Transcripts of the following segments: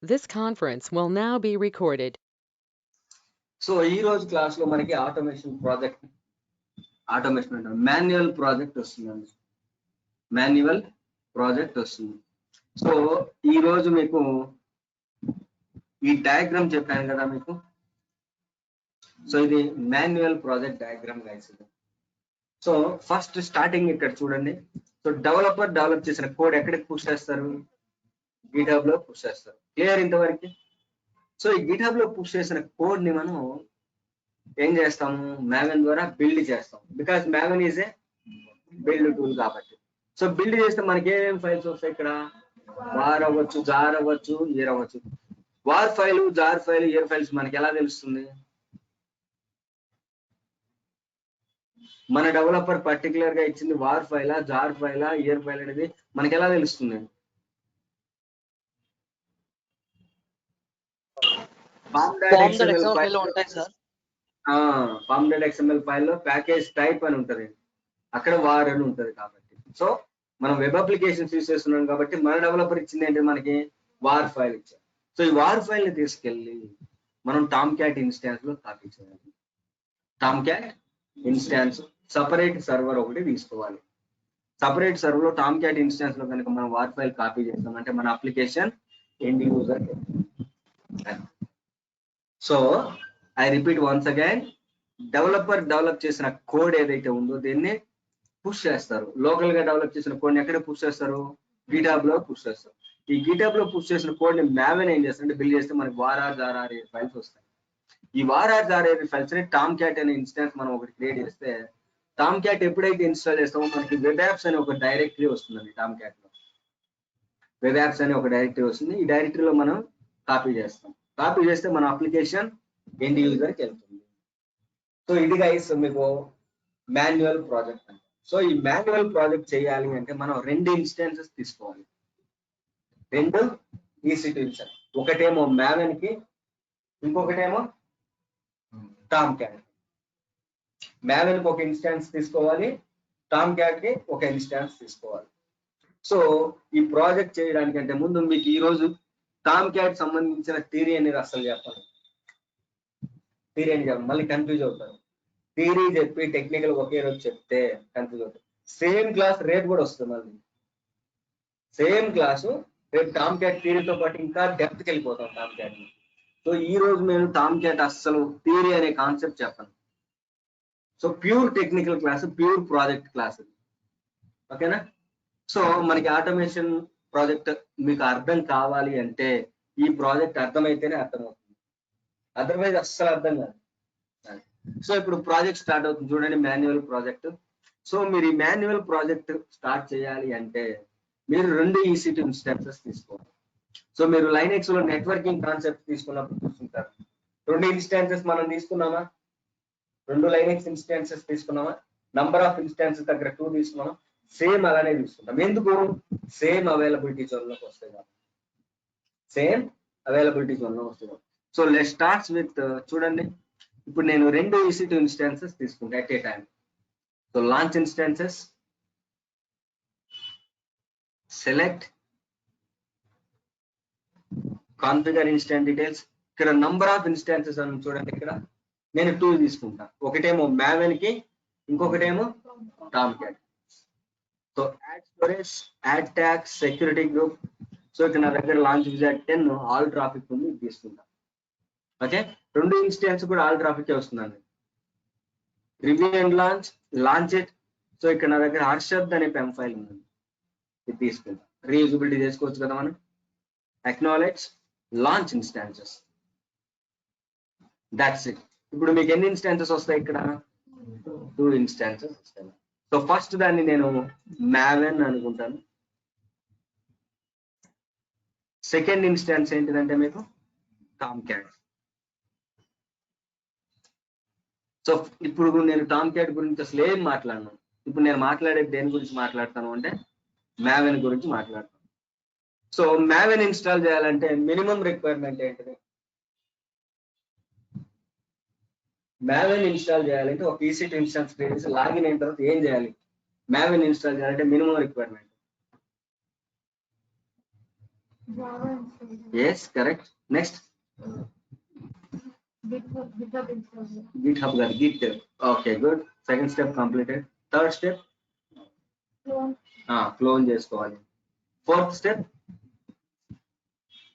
This conference will now be recorded. So ఈ రోజు class లో మనకి ఆటోమేషన్ మాన్యువల్ ప్రాజెక్ట్ వస్తుందండి. మాన్యువల్ ప్రాజెక్ట్ వస్తుంది. సో ఈ రోజు మీకు ఈ డయాగ్రామ్ చెప్పాను కదా మీకు. సో ఇది manual project diagram guys. So first starting ఇక్కడ చూడండి. సో డెవలపర్ డెవలప్ చేసిన కోడ్ ఎక్కడికి పుష్ చేస్తారు? గిట్హబ్ లో పుష్ చేస్తారు. క్లియర్ ఇంతవరకు? సో ఈ గిట్హబ్ లో పుష్ చేసిన కోడ్ ని మనం ఏం చేస్తాము? మావెన్ ద్వారా బిల్డ్ చేస్తాం. Because Maven is a build tool కాబట్టి. సో బిల్డ్ చేస్తే మనకి ఏమేమి ఫైల్స్ వస్తాయి? ఇక్కడ వార్ అవ్వచ్చు, జార్ అవ్వచ్చు, ఇయర్ అవ్వచ్చు. War file, jar file, ear files మనకి ఎలా తెలుస్తుంది? మన డెవలపర్ పర్టికులర్ గా ఇచ్చింది వార్ ఫైలా, జార్ ఫైలా, ఇయర్ ఫైల్ అనేది మనకి ఎలా తెలుస్తుంది? ఫార్మ్డ్ ఎక్స్ఎంఎల్ ఫైల్లో ప్యాకేజ్ టైప్ అని ఉంటది, అక్కడ వార్ అని ఉంటది కాబట్టి. సో మనం వెబ్ అప్లికేషన్స్ యూస్ చేస్తున్నాం కాబట్టి మన డెవలపర్ ఇచ్చింది ఏంటి? మనకి వార్ ఫైల్ ఇచ్చారు. సో ఈ వార్ ఫైల్ ని తీసుకెళ్ళి మనం టామ్ క్యాట్ ఇన్స్టాన్స్ లో కాపీ చేయాలి. Tom cat instance separate server ఒకటి తీసుకోవాలి. సపరేట్ సర్వర్ లో టామ్ క్యాట్ ఇన్స్టాన్స్ లో కనుక మనం వార్ ఫైల్ కాపీ చేస్తామంటే మన application end user. So I repeat once again, developer develop చేసిన కోడ్ ఏదైతే ఉందో దీన్ని పుష్ చేస్తారు. లోకల్ గా డెవలప్ చేసిన కోడ్ ని ఎక్కడ పుష్ చేస్తారు? గిటాబ్ లో పుష్ చేస్తారు. ఈ గిటాబ్ లో పుష్ చేసిన కోడ్ ని మావెన్ ఏం చేస్తారంటే బిల్డ్ చేస్తే మనకి వార్ జార్ ఫైల్స్ వస్తాయి. ఈ వార్ జార్ ఫైల్స్ ని టామ్ క్యాట్ అనే ఇన్స్టాన్స్ మనం ఒకటి క్రియేట్ చేస్తే టామ్ క్యాట్ ఎప్పుడైతే ఇన్స్టాల్ చేస్తామో మనకి వెబ్ యాప్స్ అనే ఒక డైరెక్టరీ వస్తుందండి. టామ్ క్యాట్ లో వెబ్ యాప్స్ అనే ఒక డైరెక్టరీ వస్తుంది. ఈ డైరెక్టరీలో మనం కాపీ చేస్తాం. కాపీ చేస్తే మన అప్లికేషన్ ఎండ్ యూజర్కి వెళ్తుంది. సో ఇది గైస్ మీకు మాన్యువల్ ప్రాజెక్ట్ అంటే. సో ఈ మాన్యువల్ ప్రాజెక్ట్ చేయాలి అంటే మనం రెండు ఇన్స్టాన్సెస్ తీసుకోవాలి. రెండు EC2 ఇన్స్టాన్స్. ఒకటేమో మావెన్ కి, ఇంకొకటేమో టామ్ క్యాట్. మావెన్ కి ఒక ఇన్స్టాన్స్ తీసుకోవాలి, టామ్ క్యాట్ కి ఒక ఇన్స్టాన్స్ తీసుకోవాలి. సో ఈ ప్రాజెక్ట్ చేయడానికంటే ముందు మీకు ఈ రోజు టామ్ క్యాట్ సంబంధించిన థియరీ అనేది అసలు చెప్పాలి. థియరీ అని చెప్పాలి, మళ్ళీ కన్ఫ్యూజ్ అవుతారు. థియరీ చెప్పి టెక్నికల్ ఒకే రోజు చెప్తే కన్ఫ్యూజ్ అవుతారు. సేమ్ క్లాస్ రేపు కూడా వస్తుంది. మళ్ళీ సేమ్ క్లాసు రేపు టామ్ క్యాట్ థియరీతో పాటు ఇంకా డెప్త్కి వెళ్ళిపోతాం టామ్ క్యాట్. సో ఈ రోజు నేను టామ్ క్యాట్ అస్సలు థియరీ అనే కాన్సెప్ట్ చెప్పాను. So pure technical class, pure project class, ఓకేనా? సో మనకి ఆటోమేషన్ ప్రాజెక్ట్ మీకు అర్థం కావాలి అంటే ఈ ప్రాజెక్ట్ అర్థమైతేనే అర్థమవుతుంది. అదర్వైజ్ అస్సలు అర్థం కాదు. సో ఇప్పుడు ప్రాజెక్ట్ స్టార్ట్ అవుతుంది చూడండి, మాన్యువల్ ప్రాజెక్ట్. సో మీరు ఈ మాన్యువల్ ప్రాజెక్ట్ స్టార్ట్ చేయాలి అంటే మీరు రెండు EC2 ఇన్స్టాన్సెస్ తీసుకోవాలి. సో మీరు లైనెక్స్ లో నెట్వర్కింగ్ కాన్సెప్ట్ తీసుకున్నప్పుడు చూస్తుంటారు. రెండు ఇన్స్టాన్సెస్ మనం తీసుకున్నామా? రెండు లైనెక్స్ ఇన్స్టాన్సెస్ తీసుకున్నామా? నంబర్ ఆఫ్ ఇన్స్టాన్సెస్ దగ్గర 2 తీసుకున్నాం. సేమ్ అలానే తీసుకుంటాం. ఎందుకు? సేమ్ అవైలబిలిటీ జోన్ లోకి వస్తాయి కాబట్టి. సేమ్ అవైలబిలిటీ జోన్ లో వస్తుంది. సో లెట్ స్టార్ట్స్ విత్ చూడండి, ఇప్పుడు నేను రెండు EC2 ఇన్స్టాన్సెస్ తీసుకుంటా at a time. So launch instances, select, configure instance details. ఇక్కడ నంబర్ ఆఫ్ ఇన్స్టాన్సెస్ అని చూడండి, ఇక్కడ నేను 2 తీసుకుంటా. ఒకటేమో మావెన్ కి, ఇంకొకటేమో Tomcat. So add storage, add tag, security group. So ఇక్కడ నా దగ్గర లాంచ్ విజార్డ్ 10 ఆల్ ట్రాఫిక్ ఉంది, తీసుకుంటా. ఓకే, రెండు ఇన్స్టాన్స్ కూడా ఆల్ ట్రాఫిక్ వస్తుందండి. Review and launch it. So ఇక్కడ నా దగ్గర హర్షద్ అనే పెమ్ ఫైల్ ఉంది, ఇది తీసుకుంటా. రీయూజబిలిటీ చేసుకోవచ్చు కదా మనం. Acknowledge, launch instances, that's it. ఇప్పుడు మీకు ఎన్ని ఇన్స్టాన్సెస్ వస్తాయి? ఇక్కడ 2 ఇన్స్టాన్సెస్ వస్తాయి. సో ఫస్ట్ దాన్ని నేను మావెన్ అనుకుంటాను. సెకండ్ ఇన్స్టాన్స్ ఏంటిదంటే మీకు టామ్ క్యాట్. సో ఇప్పుడు నేను టామ్ క్యాట్ గురించి అసలు ఏం మాట్లాడను. ఇప్పుడు నేను మాట్లాడేది దేని గురించి మాట్లాడతాను అంటే మావెన్ గురించి మాట్లాడతాను. సో మావెన్ ఇన్స్టాల్ చేయాలంటే మినిమం రిక్వైర్మెంట్ ఏంటిది? మావెన్ ఇన్స్టాల్ చేయాలంటే ఒక EC2 ఇన్స్టాన్స్ క్రియేట్ చేసి లాగిన్ అయిన తర్వాత ఏం చేయాలి? మావెన్ ఇన్స్టాల్ చేయాలంటే minimum requirement Java installation. Yes, correct. Next, GitHub installation. GitHub గారు Git. Okay, good. Second step completed. Third step, Clone. clone చేసుకోవాలి. Fourth step,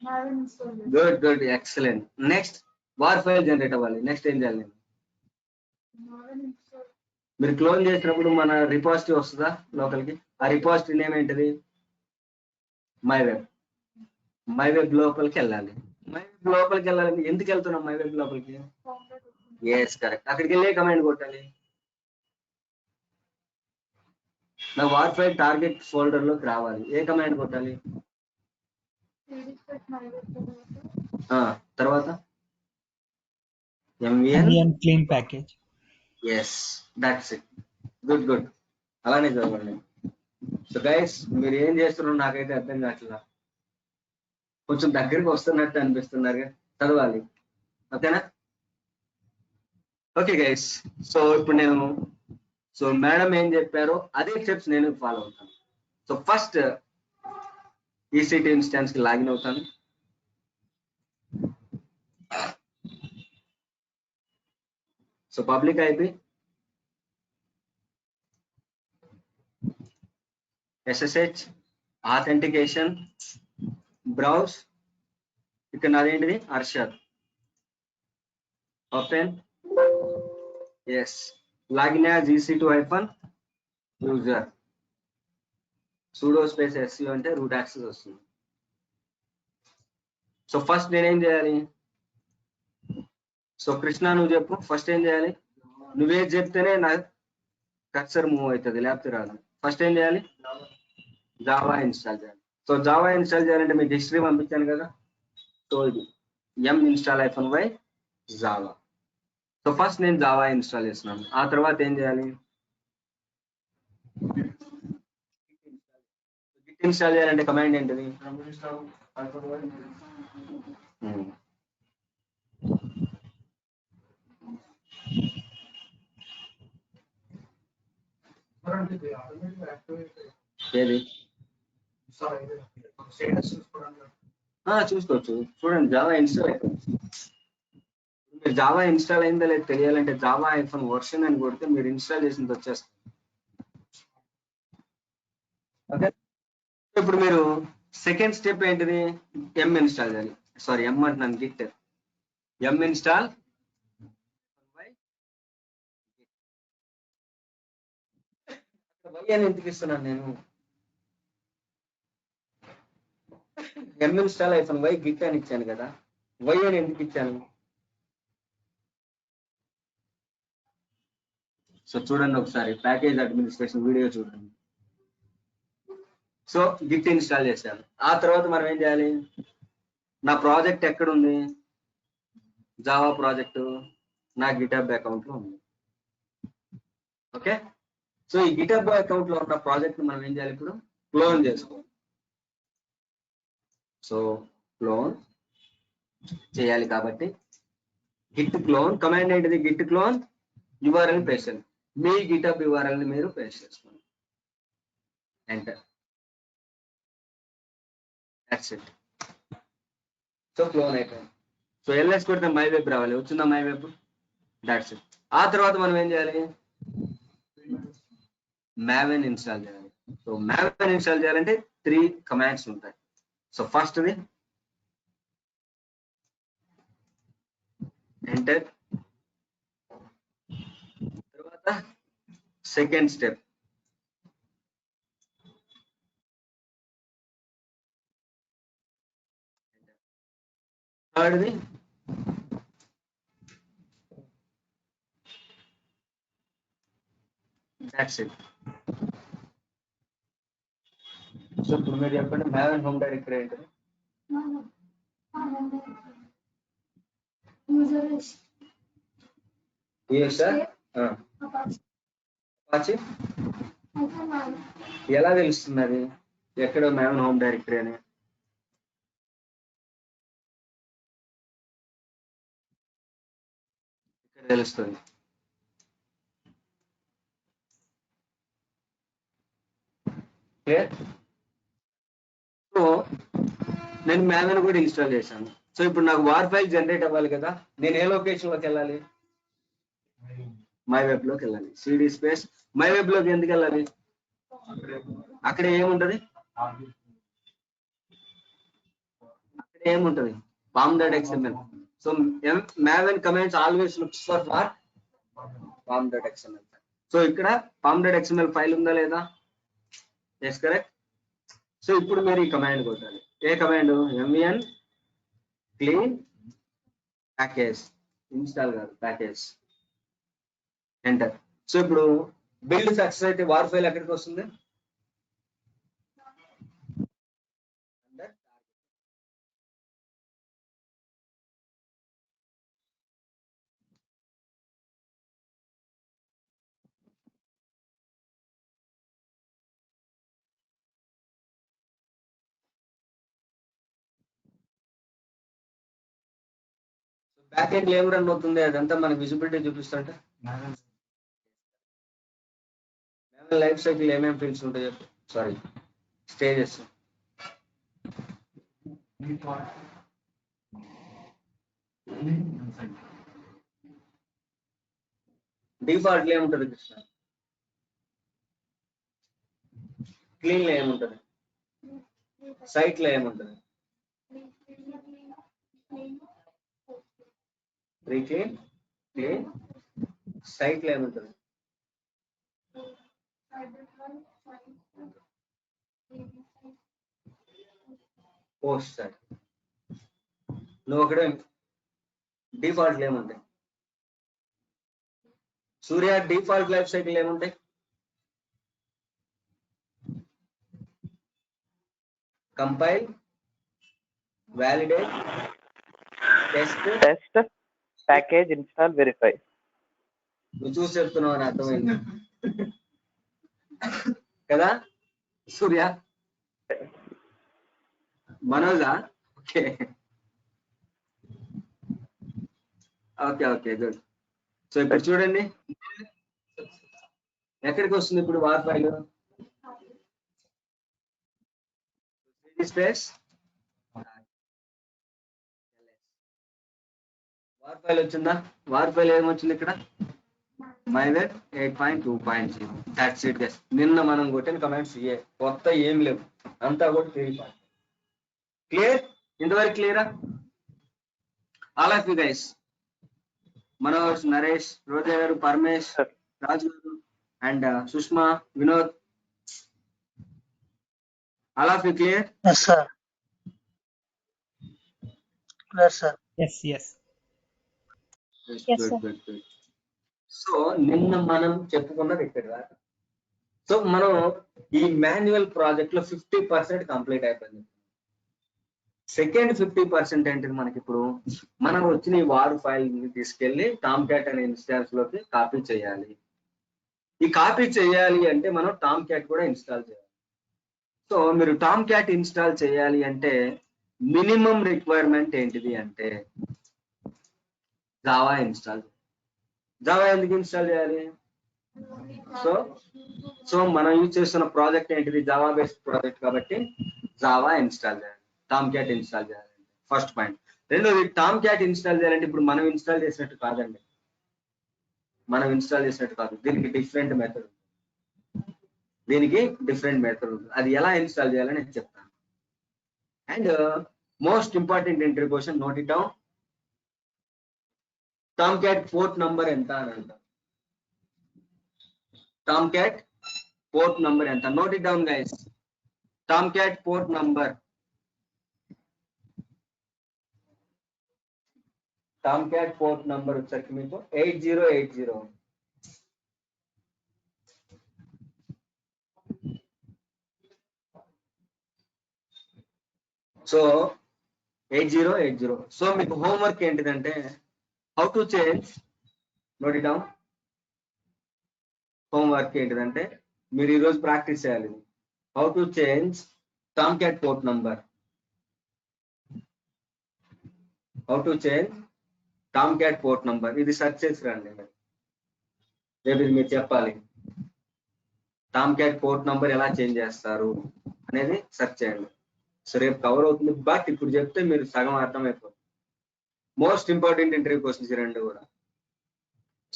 Maven installation. good, excellent. Next, war file generate అవ్వాలి. Next ఏం చేయాలి? Maven install. మీరు clone చేసినప్పుడు మన repository వస్తుందా లోకల్కి? ఆ రిపాజిటరీ నేమ్ ఏంటిది? మై వెబ్ లోపలికి వెళ్ళాలి. మై వెబ్ లోపలికి వెళ్ళాలి. ఎందుకు వెళ్తున్నాం మై వెబ్ లోపలికి? Yes, correct. అక్కడికి వెళ్ళే కమాండ్ కొట్టాలి. నా వార్ ఫైల్ టార్గెట్ ఫోల్డర్ లోకి రావాలి. ఏ కమాండ్ కొట్టాలి? తర్వాత mvn clean package. Yes, that's it. Good. అలానే చదవండి. సో గైస్, మీరు ఏం చేస్తున్నారో నాకైతే అర్థం కావట్లా. కొంచెం దగ్గరికి వస్తున్నట్టు అనిపిస్తున్నారు. చదవాలి, ఓకేనా? ఓకే గైస్, సో ఇప్పుడు సో మేడం ఏం చెప్పారో అదే స్టెప్స్ నేను ఫాలో అవుతాను. సో ఫస్ట్ ఈసీటీ ఇన్స్టాన్స్ కి లాగిన్ అవుతాను. So public IP SSH authentication browse. ఇక్కడ నాదేంటిది? Arshad. Open. Yes, login as EC2-user. sudo space su అంటే రూట్ యాక్సెస్ వస్తుంది. సో ఫస్ట్ నేనేం చేయాలి? సో కృష్ణ నువ్వు చెప్పు. ఫస్ట్ ఏం చేయాలి? నువ్వేది చెప్తేనే నా కర్సర్ మూవ్ అవుతుంది, లేకపోతే రాదు. ఫస్ట్ ఏం చేయాలి? జావా ఇన్స్టాల్ చేయాలి. సో జావా ఇన్స్టాల్ చేయాలంటే మీకు హిస్టరీ పంపించాను కదా. సో ఇది install-y జావా. సో ఫస్ట్ నేను జావా ఇన్స్టాల్ చేస్తున్నాను. ఆ తర్వాత ఏం చేయాలి? గిట్ ఇన్స్టాల్ చేయాలంటే కమాండ్ ఏంటిది? ఏది? చూసుకోవచ్చు. చూడండి, జావా ఇన్స్టాల్ అయిపోయింది. మీరు జావా ఇన్స్టాల్ అయిందో లేదు తెలియాలంటే జావా ఐఫోన్ వర్షన్ అని కొడితే మీరు ఇన్స్టాల్ చేసింది వచ్చేస్తుంది. ఓకే, ఇప్పుడు మీరు సెకండ్ స్టెప్ ఏంటిది? ఎం ఇన్స్టాల్ చేయాలి. సారీ, ఎం అంటున్నాను, గిట్. ఎం ఇన్స్టాల్ వై అని ఎందుకు ఇస్తున్నాను నేను? ఎం ఇన్స్టాల్ ఐఫోన్ వై గిట్ అని ఇచ్చాను కదా. వై అని ఎందుకు ఇచ్చాను? సో చూడండి ఒకసారి, ప్యాకేజ్ అడ్మినిస్ట్రేషన్ వీడియో చూడండి. సో గిట్ ఇన్స్టాల్ చేశాను. ఆ తర్వాత మనం ఏం చేయాలి? నా ప్రాజెక్ట్ ఎక్కడుంది? జావా ప్రాజెక్టు నా గిటబ్ అకౌంట్ లో ఉంది. ఓకే, సో ఈ గిటబ్ అకౌంట్ లో ఉన్న ప్రాజెక్ట్ మనం ఏం చేయాలి? ఇప్పుడు క్లోన్ చేసుకోవాలి. సో క్లోన్ చేయాలి కాబట్టి గిట్ క్లోన్ కమాండ్ ఏంటిది? గిట్ క్లోన్ URL పేస్ట్ చేయాలి. మీ గిటబ్ URL ని మీరు పేస్ట్ చేసుకోండి. Enter. That's it. So clone అయిపోయింది. సో LS కొడితే మై వెబ్ రావాలి. వచ్చిందా మై వెబ్? That's it. ఆ తర్వాత మనం ఏం చేయాలి? Maven ఇన్స్టాల్ చేయాలి. సో Maven ఇన్స్టాల్ చేయాలంటే 3 కమాండ్స్ ఉంటాయి. సో ఫస్ట్ది ఎంటర్. తర్వాత సెకండ్ స్టెప్ థర్డ్ది దట్స్ ఇట్. సో ఇప్పుడు మీరు చెప్పండి, Maven హోమ్ డైరెక్టరీ ఏంటి? అపాచీ. ఎలా తెలుస్తుంది అది ఎక్కడ Maven హోమ్ డైరెక్టరీ అని? ఇక్కడ తెలుస్తుంది. సో నేను మ్యావెన్ కూడా ఇన్స్టాల్ చేశాను. సో ఇప్పుడు నాకు వార్ ఫైల్ జనరేట్ అవ్వాలి కదా, నేను ఏ లొకేషన్ లోకి వెళ్ళాలి? మై వెబ్ లోకి వెళ్ళాలి. సిడి స్పేస్ మై వెబ్ లోకి ఎందుకు వెళ్ళాలి? అక్కడ ఏముంటది? అక్కడ ఏముంటది? pom.xml. So maven commands always looks for what? pom.xml. So ఇక్కడ pom.xml ఫైల్ ఉందా లేదా? Yes correct. సో ఇప్పుడు మీరు ఈ కమాండ్ కొట్టాలి. ఏ command? mvn clean package, install కాదు ప్యాకేజ్, ఎంటర్. సో ఇప్పుడు బిల్డ్ సక్సెస్ అయితే వార్ ఫైల్ ఎక్కడికి వస్తుంది? బ్యాక్ ఎండ్ ఏం రన్ అవుతుంది అదంతా మనకి విజిబిలిటీ చూపిస్తుంటే లైఫ్ సైకిల్ ఏమేమి ఫీల్డ్స్ ఉంటాయి? Sorry, stages. డిఫాల్ట్ లో ఏముంటది కృష్ణ? క్లీన్ లో ఏముంటది? సైట్ లో ఏముంటది? Clean clean. సైట్ లో ఏముంటది? Post site. నువ్వు ఒకటే డిఫాల్ట్ ఏముంటాయి? సూర్య డిఫాల్ట్ లైఫ్ సైకిల్ ఏముంటాయి? Compile, validate, test, package, install, verify. నువ్వు చూసి చెప్తున్నావు అని అర్థమైంది కదా సూర్య? మనోజా? Okay okay okay good. So ఇప్పుడు చూడండి ఎక్కడికి వస్తుంది ఇప్పుడు వార్ ఫైల్? స్పేస్ వార్ ఫైల్ వచ్చిందా? వార్ ఫైల్ ఏమొచ్చింది ఇక్కడ? మైవేర్ 8.2.0. That's it guys. నిన్న మనం కొట్టిన కమెంట్స్ ఏ కొత్త ఏం లేవు, అంతా కూడా క్లియర్. ఇంతవరకు క్లియరా? All of you guys, Manoj, Naresh, Roja garu, Paramesh, Raju garu and Sushma, Vinod, all of you clear? Yes, sir. Clear, sir. Yes, yes. Yes, sir. So నిన్న మనం చెప్పుకున్నది ఇక్కడ. సో మనం ఈ మాన్యువల్ ప్రాజెక్ట్ లో 50% కంప్లీట్ అయిపోయింది. సెకండ్ 50% ఏంటిది మనకి ఇప్పుడు? మనం వచ్చిన ఈ వార్ ఫైల్ ని తీసుకెళ్లి టామ్క్యాట్ అనే ఇన్స్టాన్స్ లోకి కాపీ చేయాలి. ఈ కాపీ చేయాలి అంటే మనం టామ్క్యాట్ కూడా ఇన్స్టాల్ చేయాలి. సో మీరు టామ్క్యాట్ ఇన్స్టాల్ చేయాలి అంటే మినిమం రిక్వైర్మెంట్ ఏంటిది అంటే జావా ఇన్స్టాల్. జావా ఎందుకు ఇన్స్టాల్ చేయాలి? సో మనం యూజ్ చేస్తున్న ప్రాజెక్ట్ ఏంటిది? జావా బేస్డ్ ప్రాజెక్ట్ కాబట్టి జావా ఇన్స్టాల్ చేయాలి, టామ్క్యాట్ ఇన్స్టాల్ చేయాలి. First point. రెండోది, టామ్క్యాట్ ఇన్స్టాల్ చేయాలంటే ఇప్పుడు మనం ఇన్స్టాల్ చేసినట్టు కాదండి, మనం ఇన్స్టాల్ చేసినట్టు కాదు. దీనికి డిఫరెంట్ మెథడ్, దీనికి డిఫరెంట్ మెథడ్ ఉంటుంది. అది ఎలా ఇన్స్టాల్ చేయాలని నేను చెప్తాను. And most important entry question, note it down. Tomcat port number ఎంత అని అంటారు. టామ్క్యాట్ పోర్ట్ నంబర్ ఎంత? Note it down guys. Tomcat port number, Tomcat port number వచ్చరికి మీకు 8080. సో 8080. సో మీకు హోంవర్క్ ఏంటిదంటే how to change, note it down. Homework ఏంటిదంటే మీరు ఈరోజు ప్రాక్టీస్ చేయాలి. How to change Tomcat port number. How to change Tomcat port number. ఇది search చేసి రండి. రేపు మీరు చెప్పాలి టామ్క్యాట్ పోర్ట్ నంబర్ ఎలా చేంజ్ చేస్తారు అనేది సెర్చ్ చేయండి. సో రేపు కవర్ అవుతుంది, బట్ ఇప్పుడు చెప్తే మీరు సగం అర్థమైపోతుంది. మోస్ట్ ఇంపార్టెంట్ ఇంటర్వ్యూ క్వశ్చన్స్ ఈ రెండు కూడా.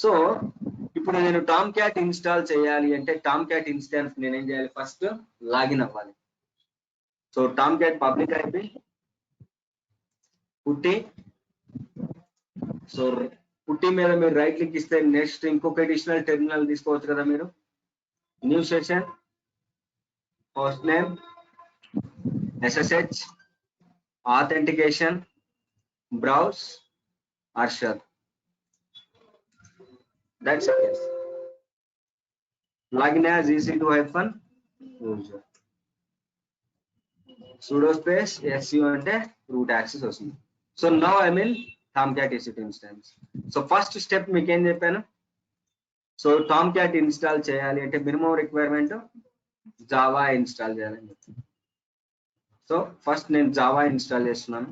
సో ఇప్పుడు నేను టామ్ క్యాట్ ఇన్స్టాల్ చేయాలి అంటే టామ్ క్యాట్ ఇన్స్టాన్స్ నేనేం చేయాలి, ఫస్ట్ లాగిన్ అవ్వాలి. సో టామ్ క్యాట్ పబ్లిక్ అయిపోయి పుట్టి, సో పుట్టి మీద మీరు రైట్ క్లిక్ ఇస్తే నెక్స్ట్ ఇంకొక అడిషనల్ టెర్మినల్ తీసుకోవచ్చు కదా మీరు. New session, host name, SSH, authentication, browse, Arshad. That's it. Yes. Login as EC2-user. Sudo space SU అంటే root access వస్తుంది. So now I'm in Tomcat EC2 instance. So first step మీకు ఏం చెప్పాను, so Tomcat install చేయాలి అంటే minimum requirement Java install చేయాలని చెప్పాను. So first నేను జావా ఇన్స్టాల్ చేస్తున్నాను.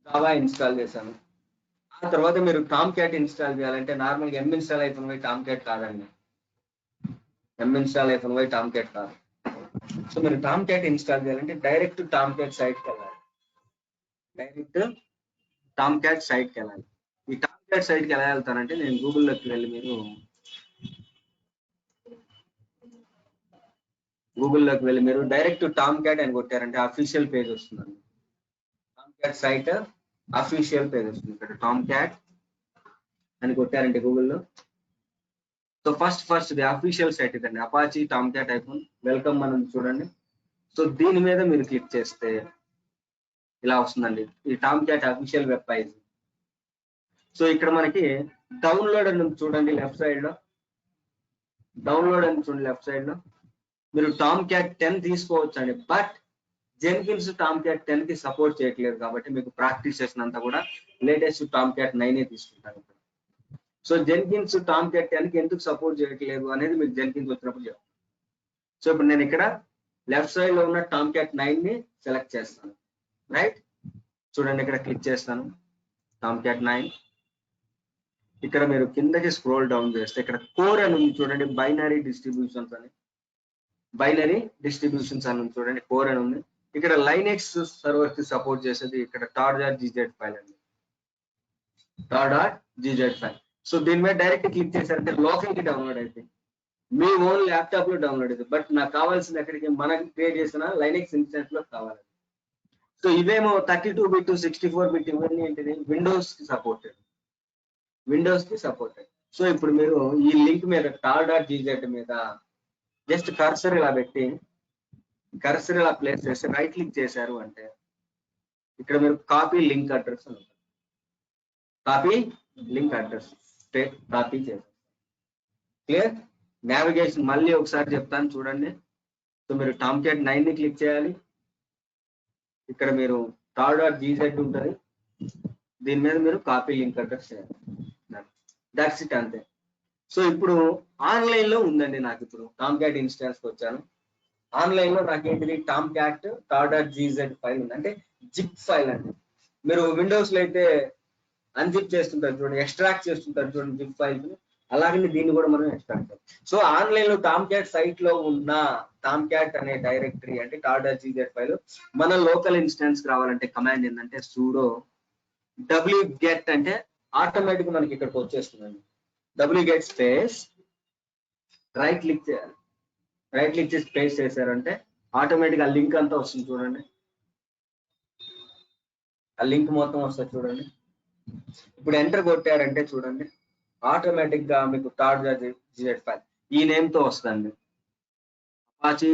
జావా ఇన్స్టాల్ చేశాను. ఆ తర్వాత మీరు టామ్ క్యాట్ ఇన్స్టాల్ చేయాలంటే నార్మల్గా ఎం ఇన్స్టాల్ అయిపోయి టామ్ క్యాట్ కాదండి, ఎం ఇన్స్టాల్ అయిపోయి టామ్ క్యాట్ కాదు. సో మీరు టామ్ క్యాట్ ఇన్స్టాల్ చేయాలంటే డైరెక్ట్ టామ్ క్యాట్ సైట్కి వెళ్ళాలి. డైరెక్ట్ టామ్ క్యాట్ సైట్కి వెళ్ళాలి. ఈ టామ్ క్యాట్ సైట్కి ఎలా వెళ్తానంటే నేను గూగుల్లోకి వెళ్ళి మీరు డైరెక్ట్ టామ్ క్యాట్ అని కొట్టారంటే అఫీషియల్ పేజ్ వస్తుందండి. Tomcat site official page వస్తుంది. ఇక్కడ టామ్ క్యాట్ అని కొట్టారంటే గూగుల్లో, so first the official site ఇదండి, అపాచీ టామ్ క్యాట్ ఐఫోన్ వెల్కమ్ మనం చూడండి. సో దీని మీద మీరు క్లిక్ చేస్తే ఇలా వస్తుందండి ఈ Tom cat official web page. So ఇక్కడ మనకి డౌన్లోడ్ అని చూడండి లెఫ్ట్ సైడ్ లో, డౌన్లోడ్ అని చూడండి లెఫ్ట్ సైడ్ లో. మీరు టామ్ క్యాట్ 10 తీసుకోవచ్చు అండి, బట్ జెన్కిన్స్ టామ్ క్యాట్ 10 కి సపోర్ట్ చేయట్లేదు కాబట్టి మీకు ప్రాక్టీస్ చేసినంత కూడా లేటెస్ట్ టామ్ క్యాట్ 9 తీసుకుంటాను. సో జెన్కిన్స్ టామ్ క్యాట్ 10 కి ఎందుకు సపోర్ట్ చేయట్లేదు అనేది మీకు జెన్కిన్స్ వచ్చినప్పుడు చెప్తాను. సో ఇప్పుడు నేను ఇక్కడ లెఫ్ట్ సైడ్ లో ఉన్న టామ్ క్యాట్ 9 ని సెలెక్ట్ చేస్తాను. రైట్ చూడండి ఇక్కడ క్లిక్ చేస్తాను టామ్ క్యాట్ 9. ఇక్కడ మీరు కిందకి స్క్రోల్ డౌన్ చేస్తే ఇక్కడ కోర్ అని ఉంది చూడండి, బైనరీ డిస్ట్రిబ్యూషన్స్ అని ఉంది చూడండి, కోర్ అని ఉంది. ఇక్కడ లైనెక్స్ సర్వర్ కి సపోర్ట్ చేసేది ఇక్కడ tar.gz ఫైల్ అండి, tar.gz ఫైల్. సో దీని మీద డైరెక్ట్ క్లిక్ చేశారంటే లోకల్ కి డౌన్లోడ్ అయితే మీ ఓన్ ల్యాప్టాప్ లో డౌన్లోడ్ అవుతుంది. బట్ నాకు కావాల్సింది ఎక్కడికి, మనకి క్రియేట్ చేసిన లైనెక్స్ ఇన్స్టెన్స్ లో కావాలి. సో ఇవేమో 32 బిట్ 64 బిట్ ఇవన్నీ ఏంటిది విండోస్ కి సపోర్టెడ్. సో ఇప్పుడు మీరు ఈ లింక్ మీద tar.gz మీద జస్ట్ కర్సర్ ఇలా పెట్టి కర్సర్ ఇలా ప్లేస్ చేసి రైట్ క్లిక్ చేశారు అంటే ఇక్కడ మీరు కాపీ లింక్ అడ్రస్ అని ఉంటుంది. కాపీ చేశారు. క్లియర్. నావిగేషన్ మళ్ళీ ఒకసారి చెప్తాను చూడండి. సో మీరు టామ్ క్యాట్ 9 ని క్లిక్ చేయాలి. ఇక్కడ మీరు tar.gz ఉంటుంది, దీని మీద మీరు కాపీ లింక్ అడ్రస్ చేయాలి. దట్స్ ఇట్, అంతే. సో ఇప్పుడు ఆన్లైన్ లో ఉందండి, నాకు ఇప్పుడు టామ్ క్యాట్ ఇన్స్టాన్స్ కి వచ్చాను. ఆన్లైన్ లో నాకు ఏంటిది టామ్ క్యాట్ tar.gz ఫైల్ ఉంది, అంటే జిప్ ఫైల్ అండి. మీరు విండోస్ లో అయితే అన్జిప్ చేస్తుంటారు చూడండి, ఎక్స్ట్రాక్ట్ చేస్తుంటారు చూడండి జిప్ ఫైల్, అలాగే దీన్ని కూడా మనం ఎక్స్ట్రాక్ట్ చేయాలి. సో ఆన్లైన్ లో టామ్ క్యాట్ సైట్ లో ఉన్న టామ్ క్యాట్ అనే డైరెక్టరీ అంటే tar.gz ఫైల్ మన లోకల్ ఇన్స్టాన్స్ రావాలంటే కమాండ్ ఏంటంటే sudo wget అంటే ఆటోమేటిక్ మనకి ఇక్కడికి వచ్చేస్తుందండి. wget స్పేస్ రైట్ క్లిక్ చేయాలి. రైట్ క్లిక్ చేసి పేస్ట్ చేశారంటే ఆటోమేటిక్ ఆ లింక్ అంతా వస్తుంది చూడండి, ఆ లింక్ మొత్తం వస్తుంది చూడండి. ఇప్పుడు ఎంటర్ కొట్టారంటే చూడండి ఆటోమేటిక్ గా మీకు tar.gz ఫైల్ ఈ నేమ్ తో వస్తుందండి, అపాచీ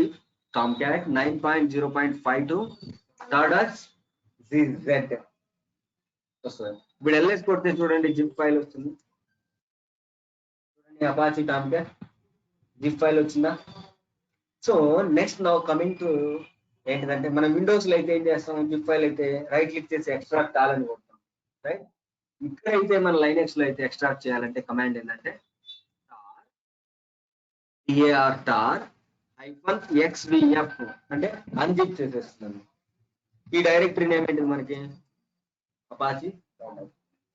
టామ్ క్యాట్ 9.0.52 tar.gz వస్తుంది. ఇప్పుడు ఎల్ఎస్ కొడితే చూడండి జిప్ ఫైల్ వస్తుంది చూడండి, Apache Tomcat zip file వచ్చిందా. So next now coming to ఏంటిదంటే మనం విండోస్ లో అయితే ఏం చేస్తాం, జిప్ ఫైల్ అయితే రైట్ క్లిక్ చేసి ఎక్స్ట్రాక్ట్ కావాలని కొడతాం, రైట్. ఇక్కడ అయితే మన లైనెక్స్ లో అయితే ఎక్స్ట్రాక్ట్ చేయాలంటే కమాండ్ ఏంటంటే tar-xvf అంటే అన్జిప్ చేసేస్తుంది. ఈ డైరెక్టరీ నేమ్ ఏంటిది మనకి అపాచీ.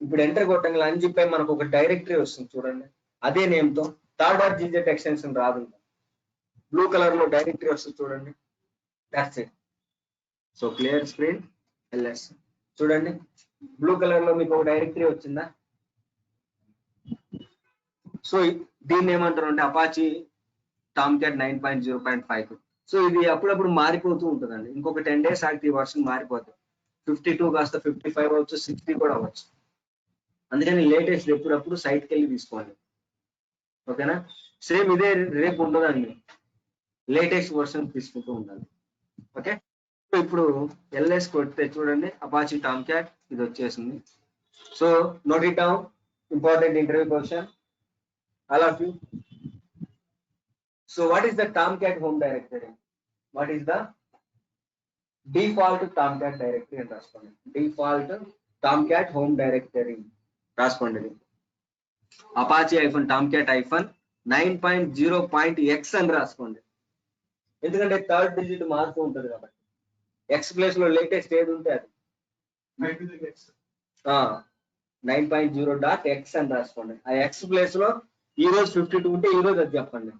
ఇప్పుడు ఎంటర్ కొట్టంగా అన్జిప్ అయి మనకు ఒక డైరెక్టరీ వస్తుంది చూడండి, అదే నేమ్ తో .gz ఎక్స్టెన్షన్ రాదు, బ్లూ కలర్ లో డైరెక్టరీ వస్తుంది చూడండి, that's it. So clear screen ls చూడండి, బ్లూ కలర్ లో మీకు ఒక డైరెక్టరీ వచ్చిందా. సో దీన్ని ఏమంటారు అంటే అపాచీ టామ్క్యాట్ 9.0.5. సో ఇది అప్పుడప్పుడు మారిపోతూ ఉంటుందండి, ఇంకొక 10 days ఆగితే ఈ వర్షన్ మారిపోతుంది, 52 కాస్త 55 అవచ్చు, 60 కూడా అవ్వచ్చు. అందుకని లేటెస్ట్ ఎప్పుడప్పుడు సైట్కి వెళ్ళి తీసుకోండి, ఓకేనా. సేమ్ ఇదే రేపు ఉండదండి, లేటెస్ట్ వర్షన్ తీసుకుంటూ ఉండాలి, ఓకే. సో ఇప్పుడు ఎల్ఎస్ కొడితే చూడండి అపాచీ టామ్క్యాట్ ఇది వచ్చేసింది. So note it down, important interview question, all of you. So what is the Tomcat home directory? What is the default Tomcat directory and రాసుకోండి. Default Tomcat home directory రాసుకోండి. Apache -Tomcat 9.0.x అని రాసుకోండి, ఎందుకంటే third digit మారుతూ ఉంటుంది కాబట్టి. X place లో latest ఏది ఉంటే అది 9.0.x అని రాసుకోండి. ఆ ఎక్స్ ప్లేస్ లో ఈ రోజు 52 ఉంటే ఈ రోజు అది చెప్పండి,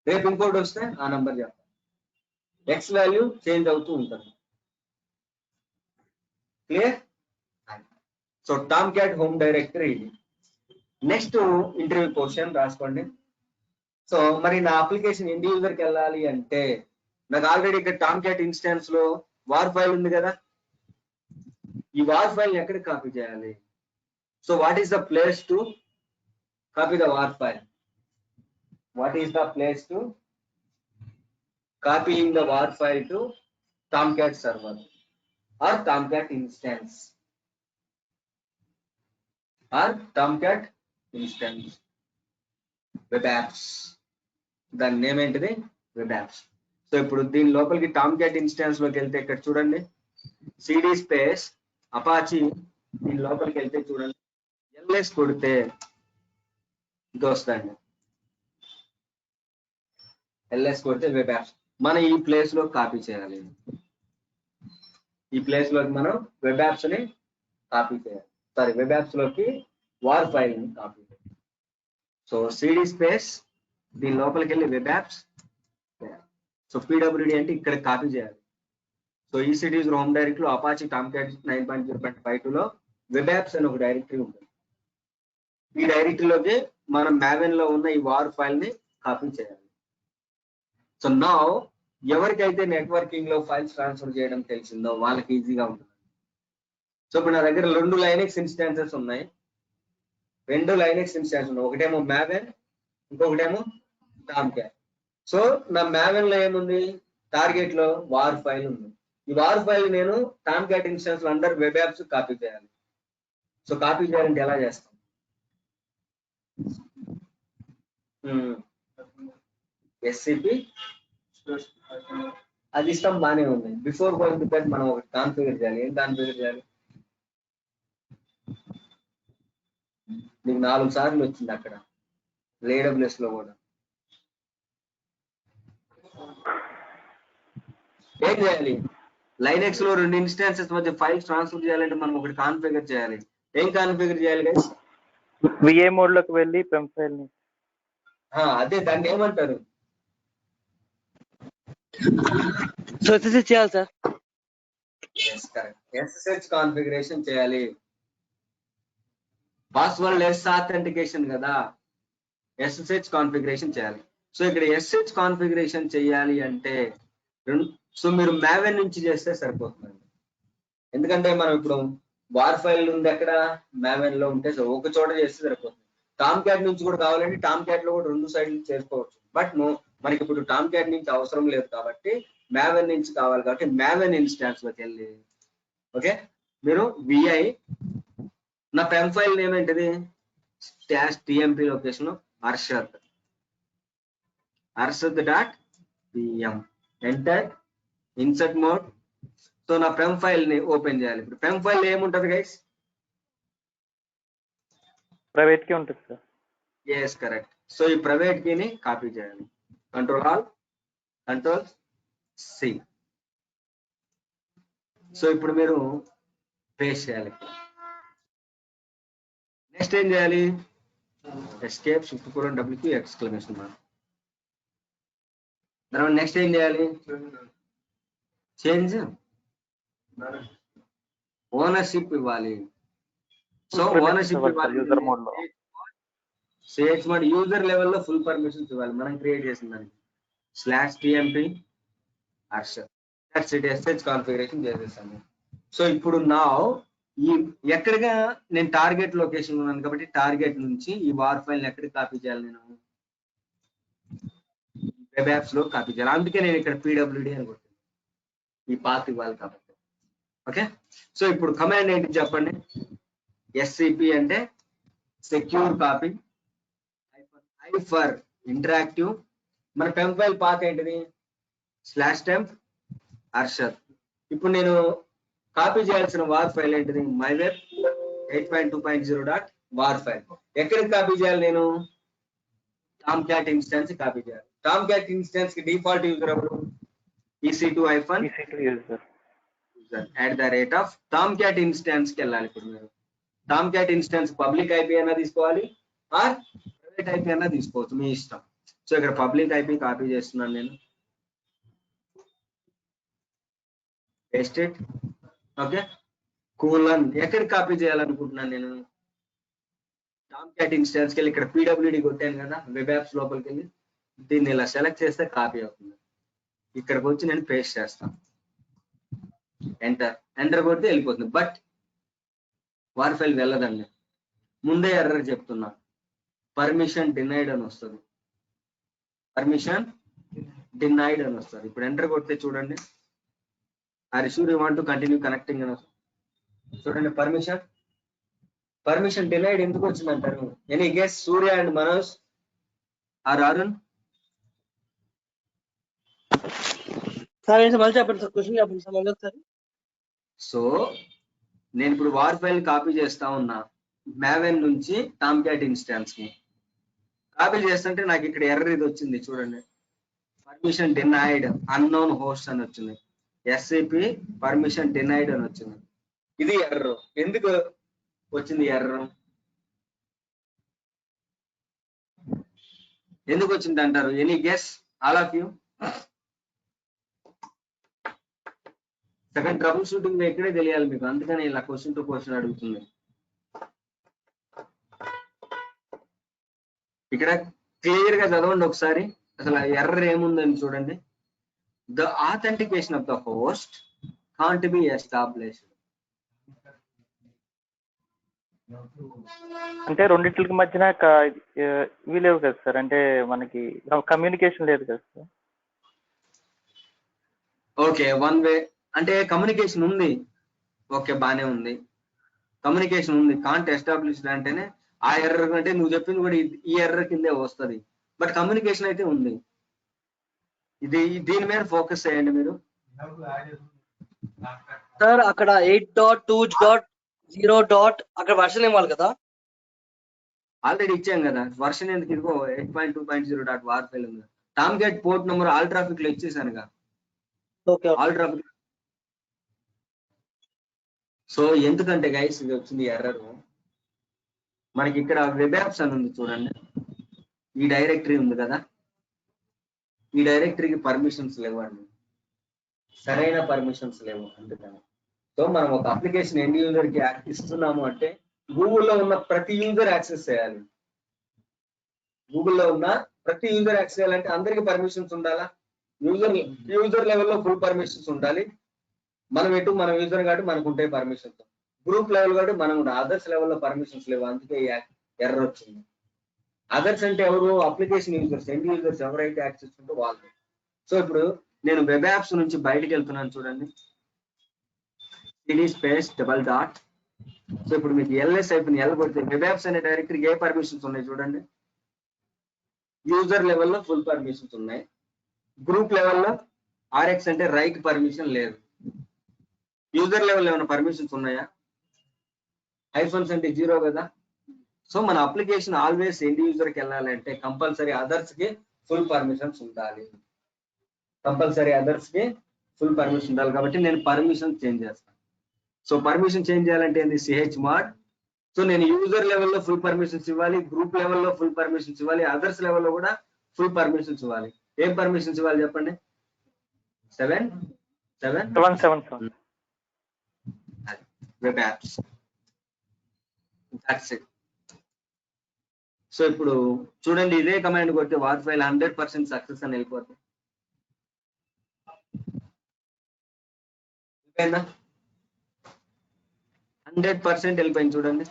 రేపు ఇంకోటి వస్తే ఆ నంబర్ చెప్పండి. ఎక్స్ వాల్యూ చేంజ్ అవుతూ ఉంటుంది, clear. So Tomcat home directory ఇది. నెక్స్ట్ ఇంటర్వ్యూ క్వశ్చన్ రాసుకోండి. సో మరి నా అప్లికేషన్ ఎండ్ యూజర్కి వెళ్ళాలి అంటే నాకు ఆల్రెడీ ఇక్కడ టామ్క్యాట్ ఇన్స్టాన్స్ లో వార్ ఫైల్ ఉంది కదా, ఈ వార్ ఫైల్ ఎక్కడ కాపీ చేయాలి. So what is the place to copy the war file? What is the place to copying the war file to Tomcat server or Tomcat instance or Tomcat instance? Web apps. దాని name ఏంటిది? Web apps. So ఇప్పుడు దీని లోపలికి Tomcat instance లోకి వెళ్తే ఇక్కడ చూడండి CD space Apache, దీని లోపలికి వెళ్తే చూడండి ఎల్ఎస్ కొడితే ఇది వస్తుందండి, ఎల్ఎస్ కొడితే వెబ్ యాప్స్. మనం ఈ ప్లేస్ లో కాపీ చేయాలి, ఈ ప్లేస్ లోకి మనం వెబ్ యాప్స్ ని కాపీ చేయాలి, సారీ వెబ్ యాప్స్ లోకి వార్ ఫైల్ ని కాపీ చేయాలి. సో సిడి స్పేస్ దీని లోపలికి వెళ్ళి వెబ్ యాప్స్, సో పిడబ్ల్యూడి అంటే ఇక్కడ కాపీ చేయాలి. సో ఈ సిటీస్ హోమ్ డైరెక్టరీ లో అపాచీ టామ్క్యాట్ 9.0.52 లో వెబ్ యాప్స్ అని ఒక డైరెక్టరీ ఉంటుంది, ఈ డైరెక్టరీలోకి మనం మావెన్ లో ఉన్న ఈ వార్ ఫైల్ ని కాపీ చేయాలి. సో నా ఎవరికైతే నెట్వర్కింగ్ లో ఫైల్స్ ట్రాన్స్ఫర్ చేయడం తెలిసిందో వాళ్ళకి ఈజీగా ఉంటుంది. సో ఇప్పుడు నా దగ్గర 2 లైనెక్స్ ఇన్స్టాన్సెస్ ఉన్నాయి, 2 లైనెక్స్ ఇన్స్టాన్స్ ఉన్నాయి, ఒకటేమో మావెన్ ఇంకొకటేమో టామ్క్యాట్. సో నా మావెన్ లో ఏముంది, టార్గెట్ లో వార్ ఫైల్ ఉంది, ఈ వార్ ఫైల్ నేను టామ్క్యాట్ ఇన్స్టాన్స్ లో అండర్ వెబ్ యాప్స్ కాపీ చేయాలి. సో కాపీ చేయాలంటే ఎలా చేస్తాం, ఎస్సిపి అది ఇష్టం బానే ఉంది. బిఫోర్ గోయింగ్ టు దట్ మనం ఒకటి కాన్ఫిగర్ చేయాలి. ఏం కాన్ఫిగర్ చేయాలి, నీకు 4 సార్లు వచ్చింది అక్కడ AWS లో కూడా. ఏం చేయాలి, లైనెక్స్ లో 2 ఇన్స్టాన్సెస్ మధ్య ఫైల్స్ ట్రాన్స్ఫర్ చేయాలంటే మనం ఒకటి కాన్ఫిగర్ చేయాలి. ఏం కాన్ఫిగర్ చేయాలి గైస్? విఏ మోడ్ లోకి వెళ్ళి పెమ్ ఫైల్ ని, అదే దాన్ని ఏమంటారు, SSH చేయాలి సార్. SSH కాన్ఫిగరేషన్ చేయాలి. పాస్వర్డ్ లెస్ ఆథెంటికేషన్ కదా, SSH కాన్ఫిగరేషన్ చేయాలి. సో ఇక్కడ SSH కాన్ఫిగరేషన్ చేయాలి అంటే సో మీరు మావెన్ నుంచి చేస్తే సరిపోతుంది, ఎందుకంటే మనం ఇప్పుడు వార్ ఫైల్ ఉంది ఎక్కడ మావెన్ లో ఉంటే, సో ఒక చోట చేస్తే సరిపోతుంది. టామ్క్యాట్ నుంచి కూడా కావాలంటే టామ్క్యాట్ లో కూడా 2 సైడ్లు చేసుకోవచ్చు, బట్ మనకి ఇప్పుడు టామ్క్యాట్ నుంచి అవసరం లేదు కాబట్టి మావెన్ నుంచి కావాలి కాబట్టి మావెన్ ఇన్స్టాన్స్ లోకి వెళ్ళి, ఓకే మీరు విఐ నా పెమ్ ఫైల్ నేమ్ ఏంటిది, /tmp location arshad.pm enter insert mode. So నా పెమ్ ఫైల్ ని ఓపెన్ చేయాలి. ఇప్పుడు పెమ్ ఫైల్ ఏముంటది గైస్, ప్రైవేట్ కి ఉంటుంది సార్. Yes correct. సో ఈ ప్రైవేట్ కీని కాపీ చేయాలి, Ctrl+C. సో ఇప్పుడు మీరు పేస్ట్ చేయాలి. నెక్స్ట్ ఏం చేయాలి? ఎస్కేప్ షిఫ్ట్ కోలన్ డబ్ల్యూక్యూ ఎక్స్క్లమేషన్ మార్క్. తర్వాత నెక్స్ట్ ఏం చేయాలి? చేంజ్ ఓనర్షిప్ ఇవ్వాలి. సో ఓనర్షిప్ ఇవ్వాలి. యూజర్ మోడ్ లో సిహెచ్ మోడ్ యూజర్ లెవెల్లో ఫుల్ పర్మిషన్స్ ఇవ్వాలి మనం క్రియేట్ చేసిన దానికి. /tmp Arshad that's it. SH configuration చేసేసాము. సో ఇప్పుడు నా ఈ ఎక్కడిగా నేను టార్గెట్ లొకేషన్ ఉన్నాను కాబట్టి టార్గెట్ నుంచి ఈ వార్ ఫైల్ ఎక్కడికి కాపీ చేయాలి? నేను వెబ్ యాప్స్ లో కాపీ చేయాలి. అందుకే నేను ఇక్కడ పీడబ్ల్యూడి అని కొట్టాను, ఈ పాత్ ఇవ్వాలి కాబట్టి. ఓకే, సో ఇప్పుడు కమాండ్ ఏంటి చెప్పండి? ఎస్సిపి అంటే secure copy, I for interactive. మన టెంప్ ఫైల్ పాత్ ఏంటిది? /temp అర్షద్. ఇప్పుడు నేను కాపీ చేయాల్సిన వార్ ఫైల్ ఏంటిది? మైవెబ్ 8.2.0 ఫైల్. ఎక్కడికి కాపీ చేయాలి? నేను టామ్క్యాట్ ఇన్స్టెన్స్ కాపీ చేయాలి. టామ్క్యాట్ ఇన్స్టెన్స్ కి డిఫాల్ట్ యూజర్ ఎవరు? EC2 యూజర్ @tomcat ఇన్స్టెన్స్ కి వెళ్ళాలి. ఇప్పుడు మీరు టామ్క్యాట్ ఇన్స్టెన్స్ పబ్లిక్ ఐపీ అన్నా తీసుకోవాలి ఆర్ ప్రైవేట్ ఐపీ అన్నా తీసుకోవచ్చు, మీ ఇష్టం. సో ఇక్కడ పబ్లిక్ ఐపీ కాపీ చేస్తున్నాను నేను. Paste it. ఓకే, కోలన్ ఎక్కడికి కాపీ చేయాలనుకుంటున్నాను నేను? టామ్క్యాట్ ఇన్స్టెన్స్ కి వెళ్ళి ఇక్కడ పీడబ్ల్యూడి కొట్టాను కదా వెబ్ యాప్స్ లోపలికి వెళ్ళి, దీన్ని ఇలా సెలెక్ట్ చేస్తే కాపీ అవుతుంది. ఇక్కడికి వచ్చి నేను పేస్ట్ చేస్తాను, ఎంటర్ కొడితే వెళ్ళిపోతుంది. బట్ వార్ ఫైల్ వెళ్ళదండి. ముందే ఎర్రర్ చెప్తున్నా, పర్మిషన్ డినైడ్ అని వస్తుంది. పర్మిషన్ డినైడ్ అని వస్తుంది. ఇప్పుడు ఎంటర్ కొడితే చూడండి, are sure you want to continue connecting అని వస్తుంది. చూడండి, పర్మిషన్ డినైడ్ ఎందుకు వచ్చిందంటారు? Any guess? Surya and Manoj or Arun? Sir ఏంటి మళ్ళీ చెప్పండి సార్, క్వశ్చన్ చెప్పండి సార్ మళ్ళీ ఒకసారి. సో నేను ఇప్పుడు వార్ ఫైల్ కాపీ చేస్తా ఉన్నా, మావెన్ నుంచి టామ్క్యాట్ ఇన్స్టాన్స్ కి కాపీ చేస్తుంటే నాకు ఇక్కడ ఎర్రర్ ఇది వచ్చింది చూడండి, పర్మిషన్ డినైడ్ అన్నోన్ హోస్ట్ అని వచ్చింది, ఎస్సిపి పర్మిషన్ డినైడ్ అని వచ్చింది. ఇది ఎర్రర్. ఎందుకు వచ్చింది ఎర్రర్? ఎందుకు వచ్చింది అంటారు? Any guess all of you? Second trouble shooting ఇక్కడే తెలియాలి మీకు, అందుకని ఇలా క్వశ్చన్ టు క్వశ్చన్ అడుగుతుంది. ఇక్కడ క్లియర్ గా చదవండి ఒకసారి, అసలు ఎర్రర్ ఏముందని చూడండి. The authentication of the host can't be established. అంటే రెండింటికి మధ్యన ఇవి లేవు కదా సార్, అంటే మనకి కమ్యూనికేషన్ లేదు కదా సార్. ఓకే, వన్ వే అంటే కమ్యూనికేషన్ ఉంది. ఓకే, బానే ఉంది, కమ్యూనికేషన్ ఉంది. కాంట్ ఎస్టాబ్లిష్డ్ అంటేనే ఆ ఎర్రర్ అంటే నువ్వు చెప్పింది కూడా ఈ ఎర్రర్ కిందే వస్తుంది, బట్ కమ్యూనికేషన్ అయితే ఉంది. దీని మీద ఫోకస్ చేయండి మీరు. సార్ అక్కడ 8.2.0. అక్కడ వర్షన్ ఇవ్వాలి కదా? ఆల్రెడీ ఇచ్చాం కదా వర్షన్. ఎందుకు? ఇదిగో 8.2.0 వార్ ఫైల్ ఉంది. Tomcat port number all traffic లో ఇచ్చేసానుగా, ఆల్ ట్రాఫిక్. సో ఎందుకంటే గైస్ ఇది వచ్చింది ఎర్రర్. మనకి ఇక్కడ వెబ్ యాప్స్ అని ఉంది చూడండి, ఈ డైరెక్టరీ ఉంది కదా, ఈ డైరెక్టరీకి పర్మిషన్స్ లేవండి, సరైన పర్మిషన్స్ లేవు. అందుకని సో మనం ఒక అప్లికేషన్ ఎండ్ యూజర్ కి ఇస్తున్నాము అంటే గూగుల్లో ఉన్న ప్రతి యూజర్ యాక్సెస్ చేయాలి. గూగుల్లో ఉన్న ప్రతి యూజర్ యాక్సెస్ చేయాలంటే అందరికి పర్మిషన్స్ ఉండాలా? యూజర్ లెవెల్లో ఫుల్ పర్మిషన్స్ ఉండాలి. మనం యూజర్ కాబట్టి మనకు ఉంటాయి పర్మిషన్స్. గ్రూప్ లెవెల్ కాబట్టి మనం అదర్స్ లెవెల్లో పర్మిషన్స్ లేవు, అందుకే ఎర్రర్ వచ్చింది. అదర్స్ అంటే ఎవరు? అప్లికేషన్ యూజర్స్, ఎండ్ యూజర్స్ ఎవరైతే యాక్సెస్ ఉంటో వాళ్ళు. సో ఇప్పుడు నేను వెబ్ యాప్స్ నుంచి బయటకు వెళ్తున్నాను చూడండి, సిడి స్పేస్ /. సో ఇప్పుడు మీకు ఎల్ఎస్ అయిపోయింది, ఎల్ కొడితే వెబ్ యాప్స్ అనే డైరెక్టరీకి ఏ పర్మిషన్స్ ఉన్నాయి చూడండి. యూజర్ లెవెల్లో ఫుల్ పర్మిషన్స్ ఉన్నాయి, గ్రూప్ లెవెల్లో ఆర్ఎక్స్ అంటే రైట్ పర్మిషన్ లేదు. యూజర్ లెవెల్ ఏమైనా పర్మిషన్స్ ఉన్నాయా? ఐఫోన్స్ అంటే 0 కదా. సో మన అప్లికేషన్ ఆల్వేస్ ఎండ్ యూజర్ కి వెళ్ళాలంటే కంపల్సరీ అదర్స్ కి ఫుల్ పర్మిషన్స్ ఉండాలి. కాబట్టి నేను పర్మిషన్ చేంజ్ చేస్తాను. సో పర్మిషన్ చేంజ్ చేయాలంటే ఏంది? CHMOD సో నేను యూజర్ లెవెల్లో ఫుల్ పర్మిషన్స్ ఇవ్వాలి, గ్రూప్ లెవెల్లో ఫుల్ పర్మిషన్స్ ఇవ్వాలి, అదర్స్ లెవెల్లో కూడా ఫుల్ పర్మిషన్స్ ఇవ్వాలి. ఏం పర్మిషన్స్ ఇవ్వాలి చెప్పండి? 7 web apps. That's it. So ఇప్పుడు చూడండి, ఇదే కమాండ్ కొడితే వార్ ఫైల్ 100% సక్సెస్ అని వెళ్ళిపోతుంది. 100% వెళ్ళిపోయింది చూడండి,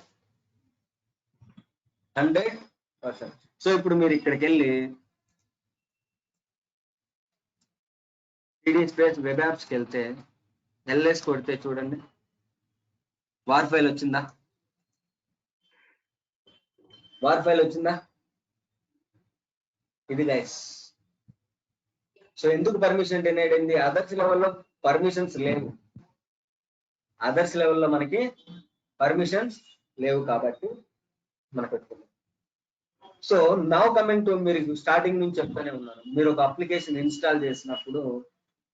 100%. సో ఇప్పుడు మీరు ఇక్కడికి వెళ్ళి సిడి స్పేస్ వెబ్ యాప్స్కి వెళ్తే ఎల్ఎస్ కొడితే చూడండి, వార్ ఫైల్ వచ్చిందా? వార్ ఫైల్ వచ్చిందా? ఇది గైస్. సో ఎందుకు పర్మిషన్ డినైడ్ అయింది? అదర్స్ లెవెల్లో పర్మిషన్స్ లేవు, అదర్స్ లెవెల్లో మనకి పర్మిషన్స్ లేవు కాబట్టి మనకు వచ్చింది. సో నౌ కమింగ్ టు, మీరు స్టార్టింగ్ నుంచి చెప్తానే ఉన్నాను, మీరు ఒక అప్లికేషన్ ఇన్స్టాల్ చేసినప్పుడు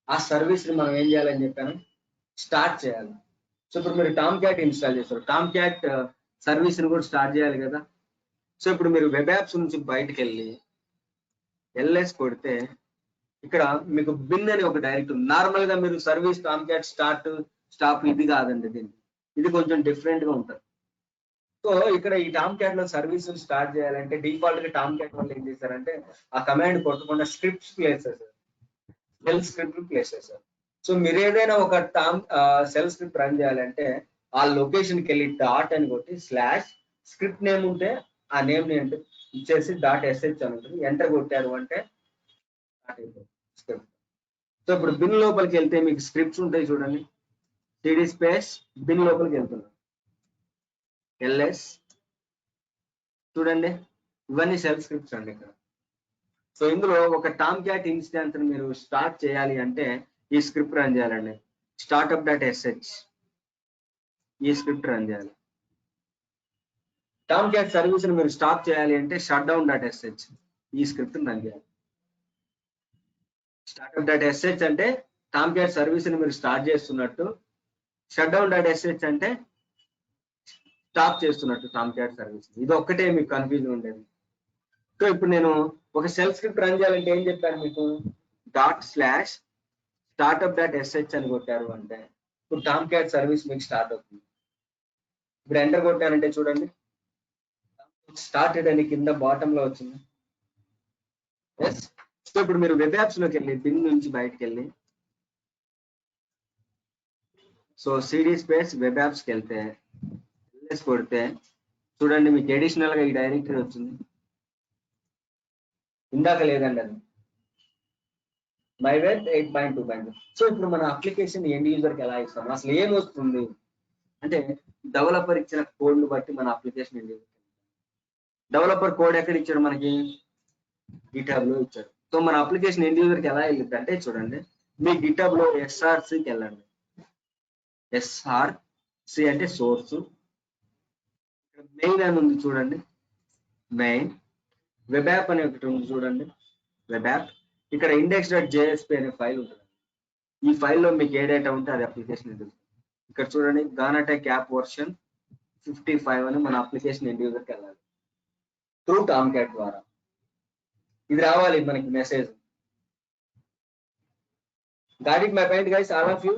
ఆ సర్వీస్ ని మనం ఏం చేయాలని చెప్పాను, స్టార్ట్ చేయాలి. సో ఇప్పుడు మీరు టామ్ క్యాట్ ఇన్స్టాల్ చేస్తారు, టామ్ క్యాట్ సర్వీస్ ని కూడా స్టార్ట్ చేయాలి కదా. సో ఇప్పుడు మీరు వెబ్ యాప్స్ నుంచి బయటకు వెళ్ళి ఎల్ఎస్ కొడితే ఇక్కడ మీకు బిన్ అని ఒక డైరెక్ట్ ఉంది. నార్మల్ గా మీరు service Tom cat start stop ఇది కాదండి, దీన్ని ఇది కొంచెం డిఫరెంట్ గా ఉంటుంది. సో ఇక్కడ ఈ టామ్ క్యాట్ లో సర్వీస్ స్టార్ట్ చేయాలంటే డిఫాల్ట్ గా టామ్ క్యాట్ వాళ్ళు ఏం చేశారంటే ఆ కమాండ్ కొట్టకుండా స్క్రిప్ట్స్ ప్లేస్ చేశారు, సెల్ స్క్రిప్ట్ ప్లేస్ చేశారు. సో మీరు ఏదైనా ఒక సెల్ స్క్రిప్ట్ రన్ చేయాలంటే ఆ లొకేషన్కి వెళ్ళి డాట్ అని కొట్టి స్లాష్ స్క్రిప్ట్ నేమ్ ఉంటే ఆ నేమ్ ని ఇచ్చేసి .sh అని ఉంటుంది, ఎంటర్ కొట్టారు అంటే స్క్రిప్ట్. సో ఇప్పుడు బిన్ లోపలికి వెళ్తే మీకు స్క్రిప్ట్స్ ఉంటాయి చూడండి, సిడి స్పేస్ బిన్ లోపలికి వెళ్తున్నాం, ఎల్ఎస్ చూడండి, ఇవన్నీ సెల్ స్క్రిప్ట్స్ అండి ఇక్కడ. సో ఇందులో ఒక టామ్ క్యాట్ ఇన్స్టాన్స్ మీరు స్టార్ట్ చేయాలి అంటే ఈ స్క్రిప్ట్ రన్ చేయాలండి, startup.sh ఈ స్క్రిప్ట్ రన్ చేయాలి. టామ్ క్యాట్ సర్వీస్ ని మీరు స్టాప్ చేయాలి అంటే shutdown.sh ఈ స్క్రిప్ట్ రన్ చేయాలి. startup.sh అంటే టామ్ క్యాట్ సర్వీస్ ని మీరు స్టార్ట్ చేస్తున్నట్టు, shutdown.sh అంటే స్టాప్ చేస్తున్నట్టు టామ్ క్యాట్ సర్వీస్. ఇది ఒక్కటే మీకు కన్ఫ్యూజన్ ఉండేది. సో ఇప్పుడు నేను ఒక సెల్ స్క్రిప్ట్ రన్ చేయాలంటే ఏం చెప్పాను మీకు, ./startup.sh అని కొట్టారు అంటే ఇప్పుడు టామ్ క్యాట్ సర్వీస్ మీకు స్టార్ట్ అవుతుంది. ఇప్పుడు ఎంటర్ కొట్టానంటే చూడండి, స్టార్టెడ్ అని కింద బాటమ్ లో వచ్చింది. సో ఇప్పుడు మీరు వెబ్ యాప్స్ లోకి వెళ్ళి బిన్ నుంచి బయటకు వెళ్ళి సో సిడి స్పేస్ వెబ్ యాప్స్కి వెళ్తే ఎల్ఎస్ కొడితే చూడండి, మీకు అడిషనల్ గా ఈ డైరెక్టరీ వచ్చింది, ఇందాక లేదండి అది MyWeb 8.2. సో ఇప్పుడు మన అప్లికేషన్ ఎండ్ యూజర్ కి ఎలా ఇస్తాం, అసలు ఏం వస్తుంది అంటే డెవలపర్ ఇచ్చిన కోడ్ ను బట్టి మన application end user. Developer code ఎక్కడ ఇచ్చాడు మనకి, గిటాబ్ లో ఇచ్చాడు. సో మన అప్లికేషన్ ఎండ్ యూజర్ కి ఎలా వెళ్ళింది అంటే చూడండి, మీ గిటాబ్ లో SRCకి వెళ్ళండి, SRC అంటే సోర్స్, మెయిన్ అని ఉంది చూడండి, మెయిన్ వెబ్ యాప్ అనే ఒకటి ఉంది చూడండి, వెబ్ యాప్. ఇక్కడ index.jsp అనే ఫైల్ ఉంటుంది, ఈ ఫైల్లో మీకు ఏ డేటా ఉంటే అది అప్లికేషన్ ఎండ్ యూజర్. ఇక్కడ చూడండి గానాటెక్ యాప్ వర్షన్ 55 అని మన అప్లికేషన్ ఎండ్ యూజర్ కి వెళ్ళాలి త్రూ టామ్ క్యాట్ ద్వారా. ఇది రావాలి మనకి message. Got it my point guys, all of you?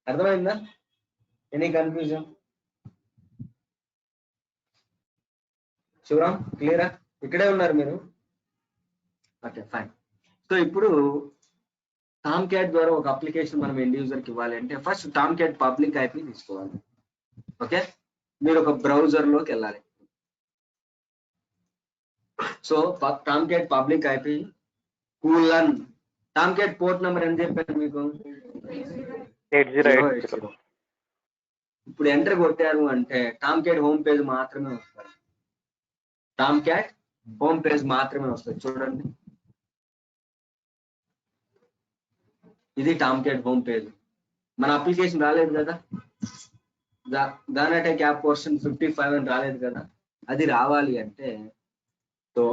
అర్థమైందా? Any confusion? శివరామ్ క్లియరా? ఇక్కడే ఉన్నారు మీరు? Okay fine. సో ఇప్పుడు టామ్ క్యాట్ ద్వారా ఒక అప్లికేషన్ మనం ఎండ్ యూజర్ కి ఇవ్వాలి అంటే first Tomcat public IP తీసుకోవాలి. ఓకే, మీరు ఒక బ్రౌజర్ లోకి వెళ్ళాలి. So Tomcat public IP colon, Tomcat port number ఎంత చెప్పారు మీకు? 8080. ఇప్పుడు ఎంటర్ కొట్టారు అంటే టామ్ క్యాట్ హోమ్ పేజ్ మాత్రమే వస్తుంది, టామ్ క్యాట్ హోమ్ పేజ్ మాత్రమే వస్తుంది. చూడండి, ఇది టామ్ క్యాట్ హోమ్ పేజ్. మన అప్లికేషన్ రాలేదు కదా, గానాటెక్ యాప్ వర్షన్ 55 అని రాలేదు కదా, అది రావాలి అంటే సో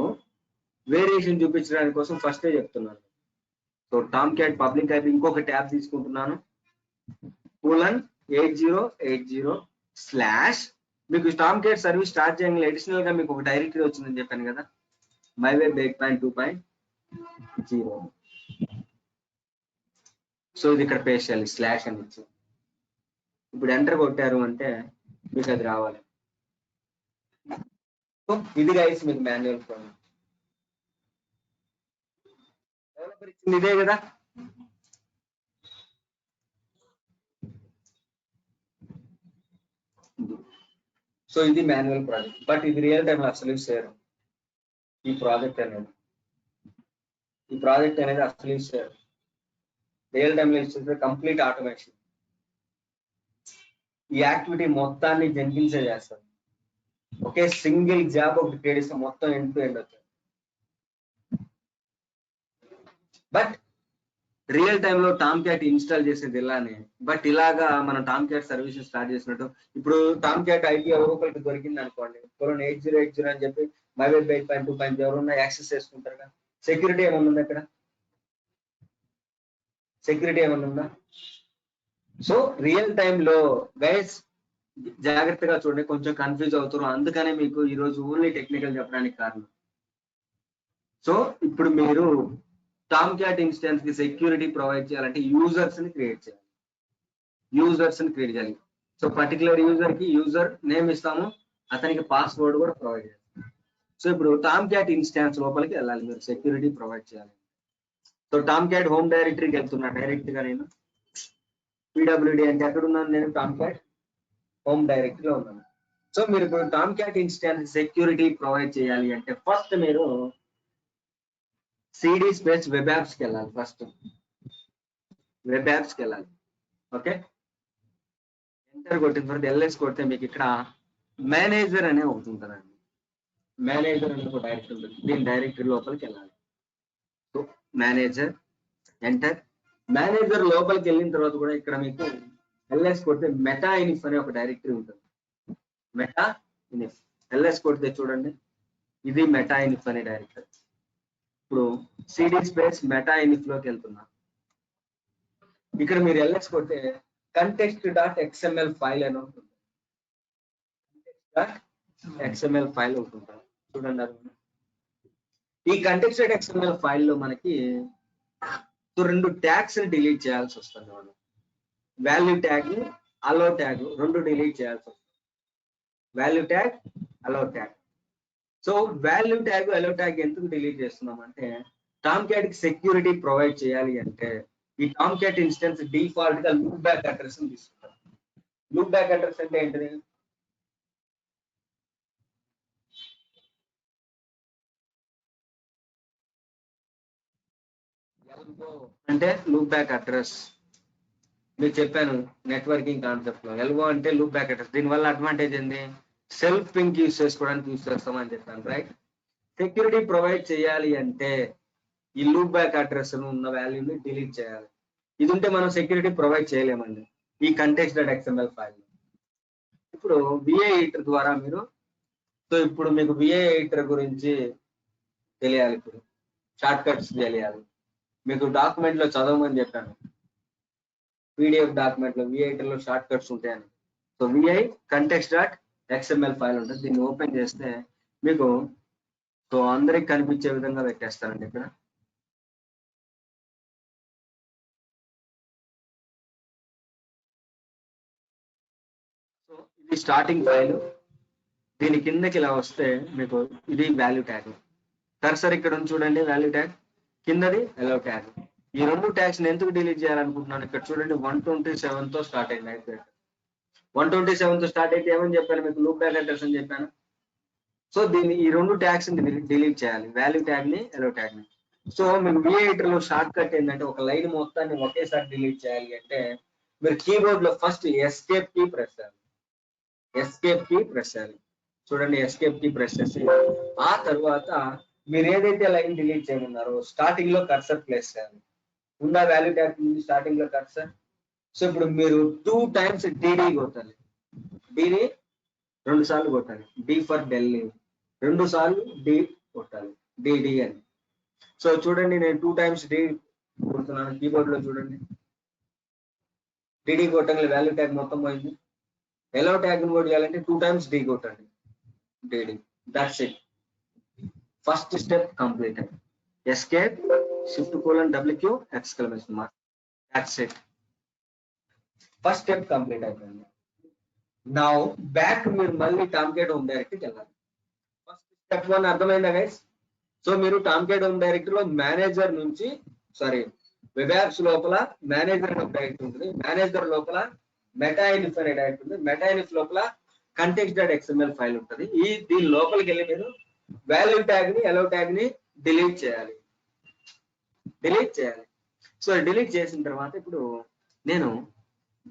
వేరియేషన్ చూపించడానికి కోసం ఫస్టే చెప్తున్నాను. So Tomcat public IP ఇంకొక ట్యాబ్ తీసుకుంటున్నాను, కూలన్ 8080/. మీకు టామ్ క్యాట్ సర్వీస్ స్టార్ట్ చేయగానే అడిషనల్ గా మీకు ఒక డైరెక్టరీ వచ్చిందని చెప్పాను కదా, MyWeb 8.2.0. సో ఇది ఇక్కడ పేస్ట్ చేయాలి స్లాష్ అని ఇచ్చి. ఇప్పుడు ఎంటర్ కొట్టారు అంటే మీకు అది రావాలి. సో ఇది గైస్ మీకు మాన్యువల్ ప్రాజెక్ట్. డెవలపర్ ఇచ్చింది ఇదే కదా. సో ఇది మాన్యువల్ ప్రాజెక్ట్, బట్ ఇది రియల్ టైం అసలు యూస్ చేయరు. ఈ ప్రాజెక్ట్ అనేది అసలు యూస్ చేయరు. రియల్ టైమ్ లో యూస్ చేస్తే కంప్లీట్ ఆటోమేషన్. ఈ యాక్టివిటీ మొత్తాన్ని జెన్కిన్సే చేస్తారు. ఒకే సింగిల్ జాబ్ ఒకటి క్రియేట్ చేస్తే మొత్తం ఎండ్ టు ఎండ్ అవుతుంది. బట్ రియల్ టైమ్ లో టామ్ క్యాట్ ఇన్స్టాల్ చేసేది ఇలానే. బట్ ఇలాగా మనం టామ్ క్యాట్ సర్వీసెస్ స్టార్ట్ చేసినట్టు ఇప్పుడు టామ్ క్యాట్ ఐపీ ఎవరికి దొరికింది అనుకోండి, 8080 అని చెప్పి MyWeb 8.2.0 ఎవరున్నా యాక్సెస్ చేసుకుంటారు కదా. సెక్యూరిటీ ఏమన్నా ఉంది అక్కడ? సెక్యూరిటీ ఏమన్నా ఉందా? సో రియల్ టైమ్ లో గైస్ జాగ్రత్తగా చూడండి, కొంచెం కన్ఫ్యూజ్ అవుతారు. అందుకనే మీకు ఈరోజు ఓన్లీ టెక్నికల్ చెప్పడానికి కారణం. సో ఇప్పుడు మీరు టామ్ క్యాట్ ఇన్స్టెన్స్ కి సెక్యూరిటీ ప్రొవైడ్ చేయాలంటే యూజర్స్ ని క్రియేట్ చేయాలి. సో పర్టికులర్ యూజర్ కి యూజర్ నేమ్ ఇస్తాము, అతనికి పాస్వర్డ్ కూడా ప్రొవైడ్ చేస్తాం. సో ఇప్పుడు టామ్ క్యాట్ ఇన్స్టెన్స్ లోపలికి వెళ్ళాలి, మీరు సెక్యూరిటీ ప్రొవైడ్ చేయాలి. సో టామ్ క్యాట్ హోమ్ డైరెక్టరీకి వెళ్తున్నా డైరెక్ట్ గా. నేను PWD అంటే ఎక్కడ ఉన్నాను? నేను టామ్ క్యాట్ హోమ్ డైరెక్టరీలో ఉన్నాను. సో మీరు ఇప్పుడు Tom cat instance security provide చేయాలి అంటే ఫస్ట్ మీరు CD స్పేస్ వెబ్ యాప్స్ కి వెళ్ళాలి. ఓకే, ఎంటర్ కొట్టిన తర్వాత LS కొడితే మీకు ఇక్కడ మేనేజర్ అనే ఒకటి ఉంటుందండి. మేనేజర్ అనే ఒక డైరెక్టరీ ఉంటుంది. దీని డైరెక్టరీ లోపలికి వెళ్ళాలి. So manager, enter. మేనేజర్ లోపలికి వెళ్ళిన తర్వాత కూడా ఇక్కడ మీకు LS కొడితే మెటా ఇనిఫ్ అనే ఒక డైరెక్టరీ ఉంటుంది. మెటా ఇనిఫ్ LS కొడితే చూడండి, ఇది మెటా ఇనిఫ్ అనే డైరెక్టరీ. ఇప్పుడు CD స్పేస్ మెటా ఇనిఫ్ లోకి వెళ్తున్నా. ఇక్కడ మీరు LS కొడితే context.xml ఫైల్ అని ఉంటుంది. context.xml ఫైల్ ఉంటుంది చూడండి. ఈ context.xml ఫైల్ లో మనకి 2 ట్యాగ్స్ ని డిలీట్ చేయాల్సి వస్తుంది. మనం వాల్యూ ట్యాగ్, అలో ట్యాగ్ 2 డిలీట్ చేయాల్సి వస్తుంది. వాల్యూ ట్యాగ్, అలో ట్యాగ్. సో వాల్యూ ట్యాగ్, అలో ట్యాగ్ ఎందుకు డిలీట్ చేస్తున్నాం అంటే టామ్ క్యాట్ కి సెక్యూరిటీ ప్రొవైడ్ చేయాలి అంటే ఈ టామ్ క్యాట్ ఇన్స్టెన్స్ డిఫాల్ట్ గా లూప్ బ్యాక్ అడ్రస్ ని తీసుకుంటాం. లూప్ బ్యాక్ అడ్రస్ అంటే ఏంటిది? అంటే లూప్ బ్యాక్ అడ్రస్ మీకు చెప్పాను నెట్వర్కింగ్ కాన్సెప్ట్ లో. ఎల్ఓ అంటే లూప్ బ్యాక్ అడ్రస్. దీనివల్ల అడ్వాంటేజ్ ఏంది? సెల్ఫ్ పింక్ యూస్ చేసుకోవడానికి యూస్ చేస్తామని చెప్పాను, రైట్? సెక్యూరిటీ ప్రొవైడ్ చేయాలి అంటే ఈ లూప్ బ్యాక్ అడ్రస్ ఉన్న వాల్యూని డిలీట్ చేయాలి. ఇది ఉంటే మనం సెక్యూరిటీ ప్రొవైడ్ చేయలేమండి ఈ context.xml ఫైల్. ఇప్పుడు VA ఎడిటర్ ద్వారా మీరు, సో ఇప్పుడు మీకు VA ఎడిటర్ గురించి తెలియాలి. ఇప్పుడు షార్ట్ కట్స్ తెలియాలి. మీకు డాక్యుమెంట్ లో చదవమని చెప్పాను, PDF డాక్యుమెంట్ లో VA ఎడిటర్ లో షార్ట్ కట్స్ ఉంటాయని. సో VI context.xml ఫైల్ ఉంటుంది. దీన్ని ఓపెన్ చేస్తే మీకు సో అందరికి కనిపించే విధంగా పెట్టేస్తానండి ఇక్కడ. సో ఇది స్టార్టింగ్ ఫైల్. దీని కిందకి ఇలా వస్తే మీకు ఇది వాల్యూ ట్యాగ్. కర్సర్ ఇక్కడ ఉంది చూడండి, వాల్యూ ట్యాగ్. కిందది అలో ట్యాగ్. ఈ 2 ట్యాగ్స్ ఎందుకు డిలీట్ చేయాలనుకుంటున్నాను? ఇక్కడ చూడండి 127 తో స్టార్ట్ అయింది. అయితే 127 తో స్టార్ట్ అయితే ఏమని చెప్పాను మీకు? లూప్ బ్యాక్ అడ్రస్ అని చెప్పాను. సో దీన్ని ఈ 2 ట్యాగ్స్ ని డిలీట్ చేయాలి, వాల్యూ ట్యాగ్ ని, అలో ట్యాగ్ ని. సో మీకు VA ఎడిటర్ లో షార్ట్ కట్ ఏంటంటే ఒక లైన్ మొత్తాన్ని ఒకేసారి డిలీట్ చేయాలి అంటే మీరు కీబోర్డ్ లో ఫస్ట్ ఎస్కేప్ కీ ప్రెస్ చేయాలి. చూడండి, ఎస్కేప్ కీ ప్రెస్ చేసి ఆ తర్వాత మీరు ఏదైతే లైన్ డిలీట్ చేయమన్నారో స్టార్టింగ్ లో కర్సర్ ప్లేస్ చేయాలి. ఉందా వాల్యూ ట్యాగ్ స్టార్టింగ్ లో కర్సర్? సో ఇప్పుడు మీరు 2 times DD కొట్టాలి. DD 2 సార్లు కొట్టాలి. D ఫర్ ఢిల్లీ 2 సార్లు D కొట్టాలి, DD అని. సో చూడండి, నేను 2 times D కొడుతున్నాను. కీబోర్డ్ లో చూడండి, డిడి కొట్టండి వాల్యూ ట్యాగ్ మొత్తం పోయింది. ఎలో ట్యాగ్ కూడా చేయాలంటే 2 times డి కొట్టండి DD. That's it. First step complete. Escape shift:WQ exclamation mark. That's it. First step complete అయిపోయింది. నౌ బ్యాక్ మీరు మళ్ళీ టామ్కేట్ హోమ్ డైరెక్టరీకి వెళ్ళాలి. ఫస్ట్ స్టెప్ 1 అర్థమైందా గైస్? సో మీరు టామ్కేట్ హోమ్ డైరెక్టరీ లో మేనేజర్ నుంచి వెబ్ యాప్స్ లోపల మేనేజర్ అనే డైరెక్టరీ ఉంటుంది. మేనేజర్ లోపల మెటాఇన్ఫ్ అనే డైరెక్టరీ ఉంటుంది. మెటాఇన్ఫ్ లోపల context.xml ఫైల్ ఉంటుంది. దీని లోపలికి వెళ్ళి మీరు వాల్యూ ట్యాగ్ ని ఎలో ట్యాగ్ ని డిలీట్ చేయాలి. సో డిలీట్ చేసిన తర్వాత ఇప్పుడు నేను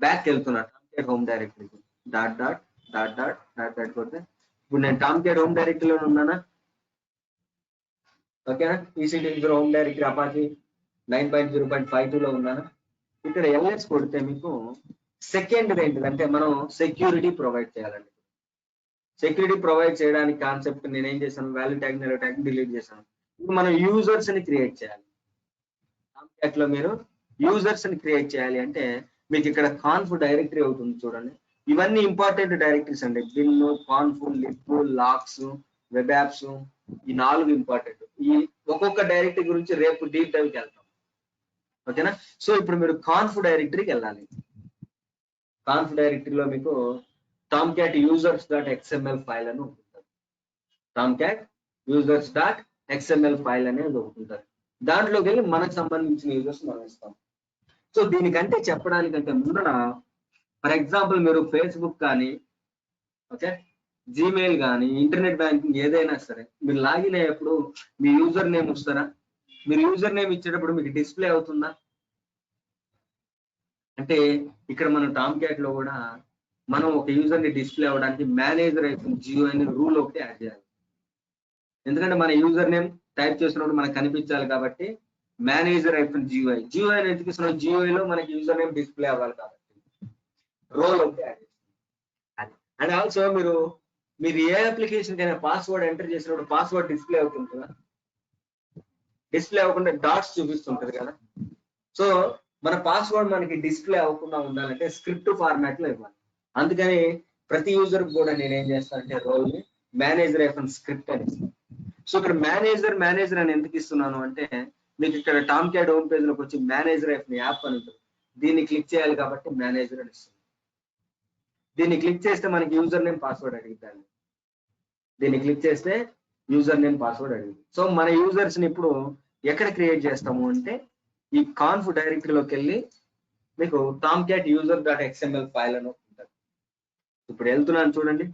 బ్యాక్ వెళ్తున్నా టామ్కేట్ హోమ్ డైరెక్టరీకి. Dot dot dot dot dot dot కొడితే ఇప్పుడు నేను టామ్కేట్ హోమ్ డైరెక్టరీలో ఉన్నానా? ఓకేనా? EC2 హోమ్ డైరెక్టరీ అపాచీ 9.0.52 లో ఉన్నానా? ఇక్కడ LS కొడితే మీకు సెకండ్ ఏంటిదంటే మనం సెక్యూరిటీ ప్రొవైడ్ చేయాలండి. సెక్యూరిటీ ప్రొవైడ్ చేయడానికి కాన్సెప్ట్ నేను ఏం చేశాను, వాల్యూ ట్యాగ్ ఎలో ట్యాగ్ డిలీట్ చేశాను. ఇప్పుడు మనం యూజర్స్ ని క్రియేట్ చేయాలి. టామ్కేట్ లో మీరు యూజర్స్ ని క్రియేట్ చేయాలి అంటే మీకు ఇక్కడ కాన్ఫ్ డైరెక్టరీ అవుతుంది చూడండి. ఇవన్నీ ఇంపార్టెంట్ డైరెక్టరీస్ అండి. Bin, conf, lib, logs, web apps, ఈ 4 ఇంపార్టెంట్. ఈ ఒక్కొక్క డైరెక్టరీ గురించి రేపు డీప్ డైవ్కి వెళ్తాం. ఓకేనా? సో ఇప్పుడు మీరు కాన్ఫ్ డైరెక్టరీకి వెళ్ళాలి. కాన్ఫ్ డైరెక్టరీలో మీకు టామ్కేట్ users.xml ఫైల్ అని ఉంటుంది. టామ్కేట్ users.xml ఫైల్ అనేది ఒకటి ఉంటుంది. దాంట్లోకి వెళ్ళి మనకు సంబంధించిన యూజర్స్ మనం ఇస్తాం. సో దీనికంటే చెప్పడానికంటే ముందర ఫర్ ఎగ్జాంపుల్ మీరు ఫేస్బుక్ కానీ జీమెయిల్ కానీ ఇంటర్నెట్ బ్యాంకింగ్ ఏదైనా సరే మీరు లాగిన్ అయ్యేప్పుడు మీ యూజర్ నేమ్ వస్తారా? మీరు యూజర్ నేమ్ ఇచ్చేటప్పుడు మీకు డిస్ప్లే అవుతుందా? అంటే ఇక్కడ మనం టామ్కేట్ లో కూడా మనం ఒక యూజర్ ని డిస్ప్లే అవ్వడానికి మేనేజర్ జియో అనే రూల్ ఒకటి యాడ్ చేయాలి. ఎందుకంటే మన యూజర్ నేమ్ టైప్ చేసినప్పుడు మనకు కనిపించాలి కాబట్టి మేనేజర్ జియో అని ఎందుకు ఇస్తున్నాం? జియోలో మనకి యూజర్ నేమ్ డిస్ప్లే అవ్వాలి కాబట్టి రోల్ ఒకటి యాడ్ చేస్తాం. అండ్ ఆల్సో మీరు ఏ అప్లికేషన్ కైనా పాస్వర్డ్ ఎంటర్ చేసినప్పుడు పాస్వర్డ్ డిస్ప్లే అవుతుంది కదా, డిస్ప్లే అవ్వకుండా డాట్స్ చూపిస్తుంటది కదా. సో మన పాస్వర్డ్ మనకి డిస్ప్లే అవ్వకుండా ఉండాలంటే స్క్రిప్ట్ ఫార్మాట్ లో ఇవ్వాలి. అందుకని ప్రతి యూజర్ కూడా నేను ఏం చేస్తానంటే రోల్ ని మేనేజర్ స్క్రిప్ట్ అని ఇస్తాను. సో ఇక్కడ మేనేజర్ అని ఎందుకు ఇస్తున్నాను అంటే మీకు ఇక్కడ టామ్కేట్ హోమ్ పేజ్ లోకి వచ్చి మేనేజర్ యాప్ అని ఉంటుంది. దీన్ని క్లిక్ చేయాలి కాబట్టి మేనేజర్ అని ఇస్తుంది. దీన్ని క్లిక్ చేస్తే మనకి యూజర్ నేమ్ పాస్వర్డ్ అడుగుతాను. దీన్ని క్లిక్ చేస్తే యూజర్ నేమ్ పాస్వర్డ్ అడుగుతుంది. సో మన యూజర్స్ ని ఇప్పుడు ఎక్కడ క్రియేట్ చేస్తాము అంటే ఈ కాన్ఫ్ డైరెక్టరీలోకి వెళ్ళి మీకు టామ్కేట్ user.xml ఫైల్ అని ఉంటుంది. ఇప్పుడు వెళ్తున్నాను చూడండి,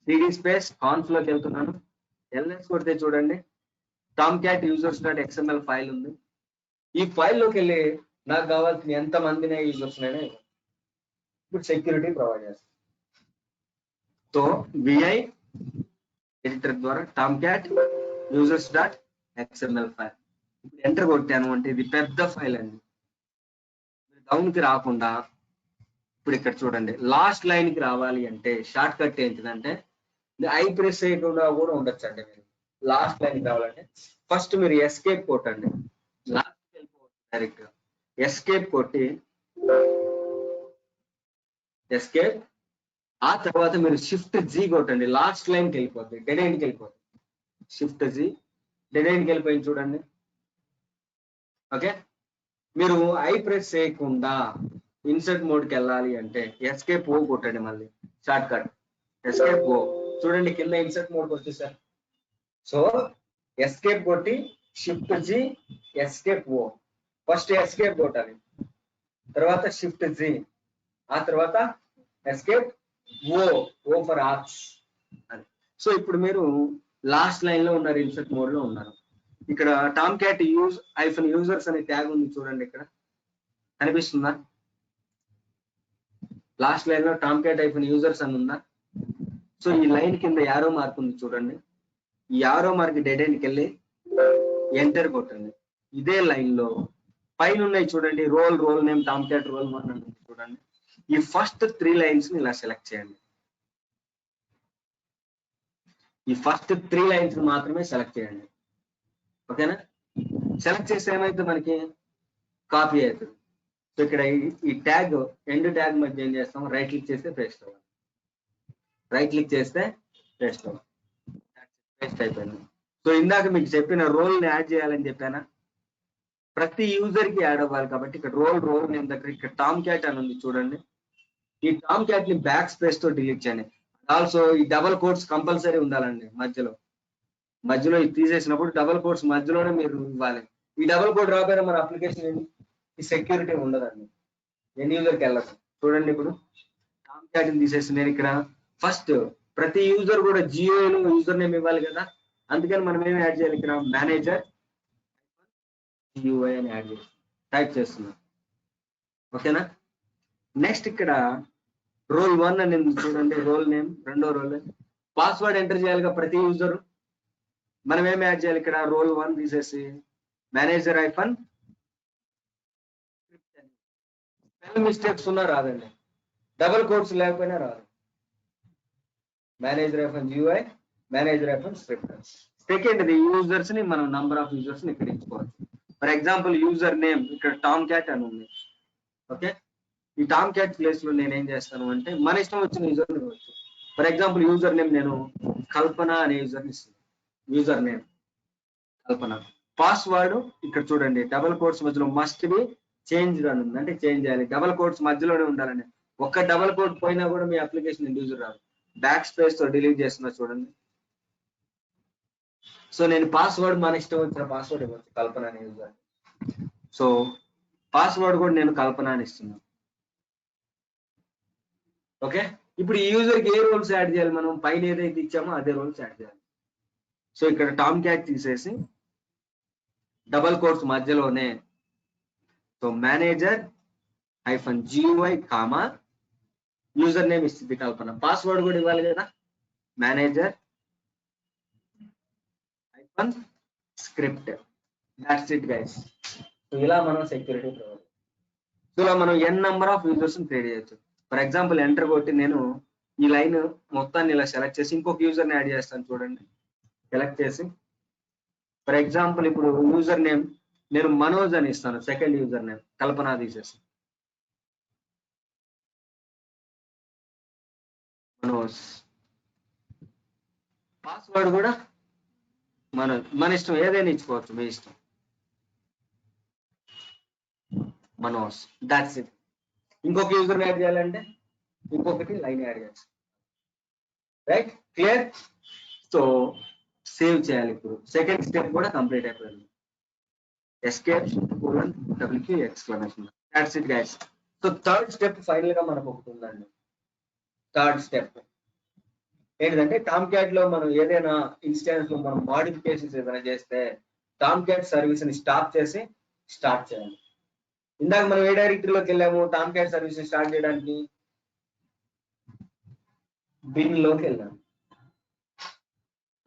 cd స్పేస్ కాన్ఫ్ లోకి వెళ్తున్నాను. LS కొడితే చూడండి టామ్కేట్ users.xml ఫైల్ ఉంది. ఈ ఫైల్ లోకి వెళ్ళి నాకు కావాల్సిన ఎంత మందినే యూజర్స్ నైనా ఇప్పుడు సెక్యూరిటీ ప్రొవైడ్ చేస్తాను. సో VI ఎడిటర్ ద్వారా టామ్కేట్ users.xml ఫైల్ ఇప్పుడు ఎంటర్ కొట్టాను అంటే ఇది పెద్ద ఫైల్ అండి. డౌన్ కి రాకుండా ఇప్పుడు ఇక్కడ చూడండి లాస్ట్ లైన్ కి రావాలి అంటే షార్ట్ కట్ ఏంటిదంటే ఐ ప్రెస్ చేయకుండా కూడా ఉండొచ్చు అండి. మీరు లాస్ట్ లైన్ కి రావాలంటే ఫస్ట్ మీరు ఎస్కేప్ కొట్టండి. లాస్ట్ వెళ్ళిపోవచ్చు డైరెక్ట్ గా. ఎస్కేప్ కొట్టి ఎస్కేప్ ఆ తర్వాత మీరు Shift-G కొట్టండి. లాస్ట్ లైన్ కి వెళ్ళిపోతుంది, డెడ్ ఎండ్ కి వెళ్ళిపోతుంది. Shift-G డెడ్ ఎండ్ కి వెళ్ళిపోయింది చూడండి. ఓకే, మీరు ఐ ప్రెస్ చేయకుండా ఇన్సర్ట్ మోడ్ కి వెళ్ళాలి అంటే ఎస్కేప్ O కొట్టండి. మళ్ళీ షార్ట్ కట్ ఎస్కేప్ O చూడండి కింద ఇన్సర్ట్ మోడ్ వచ్చేసారు. సో ఎస్కేప్ కొట్టి Shift-G escape O. First escape కొట్టాలి, తర్వాత Shift-G, ఆ తర్వాత ఎస్కేప్ O ఫర్ ఆర్క్స్ అని. సో ఇప్పుడు మీరు లాస్ట్ లైన్ లో ఉన్నారు, ఇన్సర్ట్ మోడ్ లో ఉన్నారు. ఇక్కడ టామ్కేట్ users అనే ట్యాగ్ ఉంది చూడండి, ఇక్కడ కనిపిస్తుందా? లాస్ట్ లైన్ లో టామ్కేట్ users అని ఉందా? సో ఈ లైన్ కింద యారో మార్క్ ఉంది చూడండి. ఈ యారో మార్క్ డెడ్ ఎండ్కి వెళ్ళి ఎంటర్ కొట్టండి. ఇదే లైన్ లో పైన ఉన్నాయి చూడండి, రోల్ నేమ్ టామ్కేట్ రోల్ 1 అని చూడండి. ఈ ఫస్ట్ 3 లైన్స్ ని ఇలా సెలెక్ట్ చేయండి. ఈ ఫస్ట్ 3 లైన్స్ మాత్రమే సెలెక్ట్ చేయండి. ఓకేనా? సెలెక్ట్ చేస్తే ఏమైతే మనకి కాపీ అవుతుంది. సో ఇక్కడ ఈ ట్యాగ్ ఎండ్ ట్యాగ్ మధ్య ఏం చేస్తాం, రైట్ క్లిక్ చేస్తే పేస్ట్ అవ్వాలి. రైట్ క్లిక్ చేస్తే పేస్ట్ అవ్వాలి. పేస్ట్ అయిపోయింది. సో ఇందాక మీకు చెప్పిన రోల్ ని యాడ్ చేయాలని చెప్పానా, ప్రతి యూజర్ కి యాడ్ అవ్వాలి కాబట్టి ఇక్కడ రోల్ నేమ్ దగ్గర ఇక్కడ టామ్ క్యాట్ అని ఉంది చూడండి. ఈ టామ్ క్యాట్ ని బ్యాక్ స్పేస్ తో డిలీట్ చేయండి. ఆల్సో ఈ డబల్ కోట్స్ కంపల్సరీ ఉండాలండి మధ్యలో ఇది తీసేసినప్పుడు డబల్ కోట్స్ మధ్యలోనే మీరు ఇవ్వాలి. ఈ డబల్ కోడ్ రాకపోయినా మన అప్లికేషన్ ఈ సెక్యూరిటీ ఉండదండి, ఎన్ యూజర్కి వెళ్ళదు. చూడండి ఇప్పుడు టామ్ క్యాట్ ని తీసేసి నేను ఇక్కడ ఫస్ట్ ప్రతి యూజర్ కూడా జియోలో యూజర్ నేమ్ ఇవ్వాలి కదా, అందుకని మనం ఏమి యాడ్ చేయాలి, ఇక్కడ మేనేజర్ GUI అని యాడ్ చేసి టైప్ చేస్తున్నాం. ఓకేనా. నెక్స్ట్ ఇక్కడ రోల్ 1 అని చూడండి, రోల్ నేమ్ రెండో రోల్, పాస్వర్డ్ ఎంటర్ చేయాలిగా ప్రతి యూజర్. మనం ఏమి యాడ్ చేయాలి, ఇక్కడ రోల్ 1 తీసేసి మేనేజర్ ఐఫన్ స్పెల్ మిస్టేక్స్ ఉన్నా రాదండి, డబుల్ కోట్స్ లేకపోయినా రాదు. Manager hyphen GUI, manager hyphen script. Second users ని మనం నంబర్ ఆఫ్ యూజర్స్ ని ఇక్కడ ఇచ్చుకోవచ్చు. ఫర్ ఎగ్జాంపుల్ యూజర్ నేమ్ ఇక్కడ టామ్ క్యాట్ అని ఉంది. ఓకే, ఈ టామ్ క్యాట్ ప్లేస్ లో నేను ఏం చేస్తాను అంటే మన ఇష్టం వచ్చిన యూజర్ ఇవ్వచ్చు. ఫర్ ఎగ్జాంపుల్ యూజర్ నేమ్ నేను కల్పన అనే యూజర్ ఇస్తాను. యూజర్ నేమ్ కల్పన. పాస్వర్డ్ ఇక్కడ చూడండి డబల్ కోట్స్ మధ్యలో మస్ట్ బి చేంజ్ అని ఉంది, అంటే చేంజ్ చేయాలి. డబల్ కోట్స్ మధ్యలోనే ఉండాలండి. ఒక్క డబల్ కోట్ పోయినా కూడా మీ అప్లికేషన్ యూజర్ రాదు. బ్యాక్ స్పేస్ తో డిలీట్ చేస్తున్నా చూడండి. సో నేను పాస్వర్డ్ మన ఇష్టం వచ్చిన పాస్వర్డ్ ఇవ్వచ్చు, కల్పన అనే యూజర్. సో పాస్వర్డ్ కూడా నేను కల్పన అని ఇస్తున్నాను. ఓకే, ఇప్పుడు ఈ యూజర్ కి ఏ రోల్స్ యాడ్ చేయాలి, మనం పైన ఏదైతే ఇచ్చామో అదే రోల్స్ యాడ్ చేయాలి. సో ఇక్కడ టామ్ క్యాట్ తీసేసి డబల్ కోట్స్ మధ్యలోనే so manager hyphen GUI comma user name ఇస్తుంది కల్పన. పాస్వర్డ్ కూడా ఇవ్వాలి కదా, manager hyphen script. That's it guys. So ఇలా మనం సెక్యూరిటీ ప్రొవైడ్. సో ఇలా మనం n number of users create చేయొచ్చు. ఫర్ ఎగ్జాంపుల్ ఎంటర్ కొట్టి నేను ఈ లైన్ మొత్తాన్ని ఇలా సెలెక్ట్ చేసి ఇంకొక యూజర్ ని యాడ్ చేస్తాను చూడండి. సెలెక్ట్ చేసి ఫర్ ఎగ్జాంపుల్ ఇప్పుడు యూజర్ నేమ్ నేను మనోజ్ అని ఇస్తాను. సెకండ్ యూజర్ నేమ్ కల్పన తీసేసి మనోజ్. పాస్వర్డ్ కూడా మన ఇష్టం, ఏదైనా ఇచ్చుకోవచ్చు, మీ ఇష్టం. మనోజ్. That's it. ఇంకొక యూజర్ యాడ్ చేయాలంటే ఇంకొకటి లైన్ యాడ్ చేయాలి. Right, clear. సో సేవ్ చేయాలి. ఇప్పుడు సెకండ్ స్టెప్ కూడా కంప్లీట్ అయిపోయింది. Escape WQ exclamation. That's it guys. So third step final గా మనకు ఒకటి ఉందండి. థర్డ్ స్టెప్ ఏంటంటే టామ్ క్యాట్ లో మనం ఏదైనా ఇన్స్టెన్స్ లో మనం మోడిఫికేషన్స్ ఏదైనా చేస్తే టామ్ క్యాట్ సర్వీస్ ని స్టాప్ చేసి స్టార్ట్ చేయాలి. ఇందాక మనం ఏ డైరెక్టరీలోకి వెళ్ళాము టామ్ క్యాట్ సర్వీస్ ని స్టార్ట్ చేయడానికి, బిన్ లోకి వెళ్ళాము.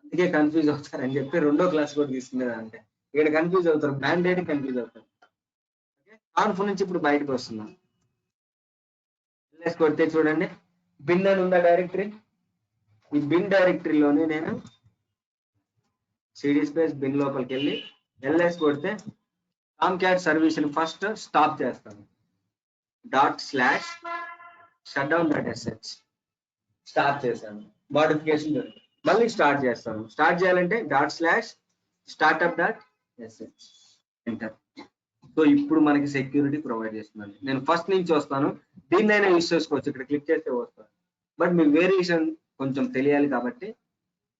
అందుకే కన్ఫ్యూజ్ అవుతారని చెప్పి రెండో క్లాస్ కూడా తీసుకునేదంటే ఇక్కడ కన్ఫ్యూజ్ అవుతారు, మ్యాండేట్ కన్ఫ్యూజ్ అవుతారు. కాన్ఫ్ నుంచి ఇప్పుడు బయటకు వస్తున్నాం. కొడితే చూడండి బిన్ అని ఉందా డైరెక్టరీ. ఈ బిన్ డైరెక్టరీలోనే నేను సిడి స్పేస్ బిన్ లోపలికి వెళ్ళి LS కొడితే టామ్ క్యాట్ సర్వీస్ ని ఫస్ట్ స్టాప్ చేస్తాను. ./shutdown.sh స్టార్ట్ చేశాను. మోడిఫికేషన్ జరుగుతుంది. మళ్ళీ స్టార్ట్ చేస్తాను. స్టార్ట్ చేయాలంటే ./startup.sh ఎంటర్. సో ఇప్పుడు మనకి సెక్యూరిటీ ప్రొవైడ్ చేస్తున్నాను. నేను ఫస్ట్ నుంచి వస్తాను, దీన్నైనా యూజ్ చేసుకోవచ్చు. ఇక్కడ క్లిక్ చేస్తే వస్తాను, బట్ మీ వేరియేషన్ కొంచెం తెలియాలి కాబట్టి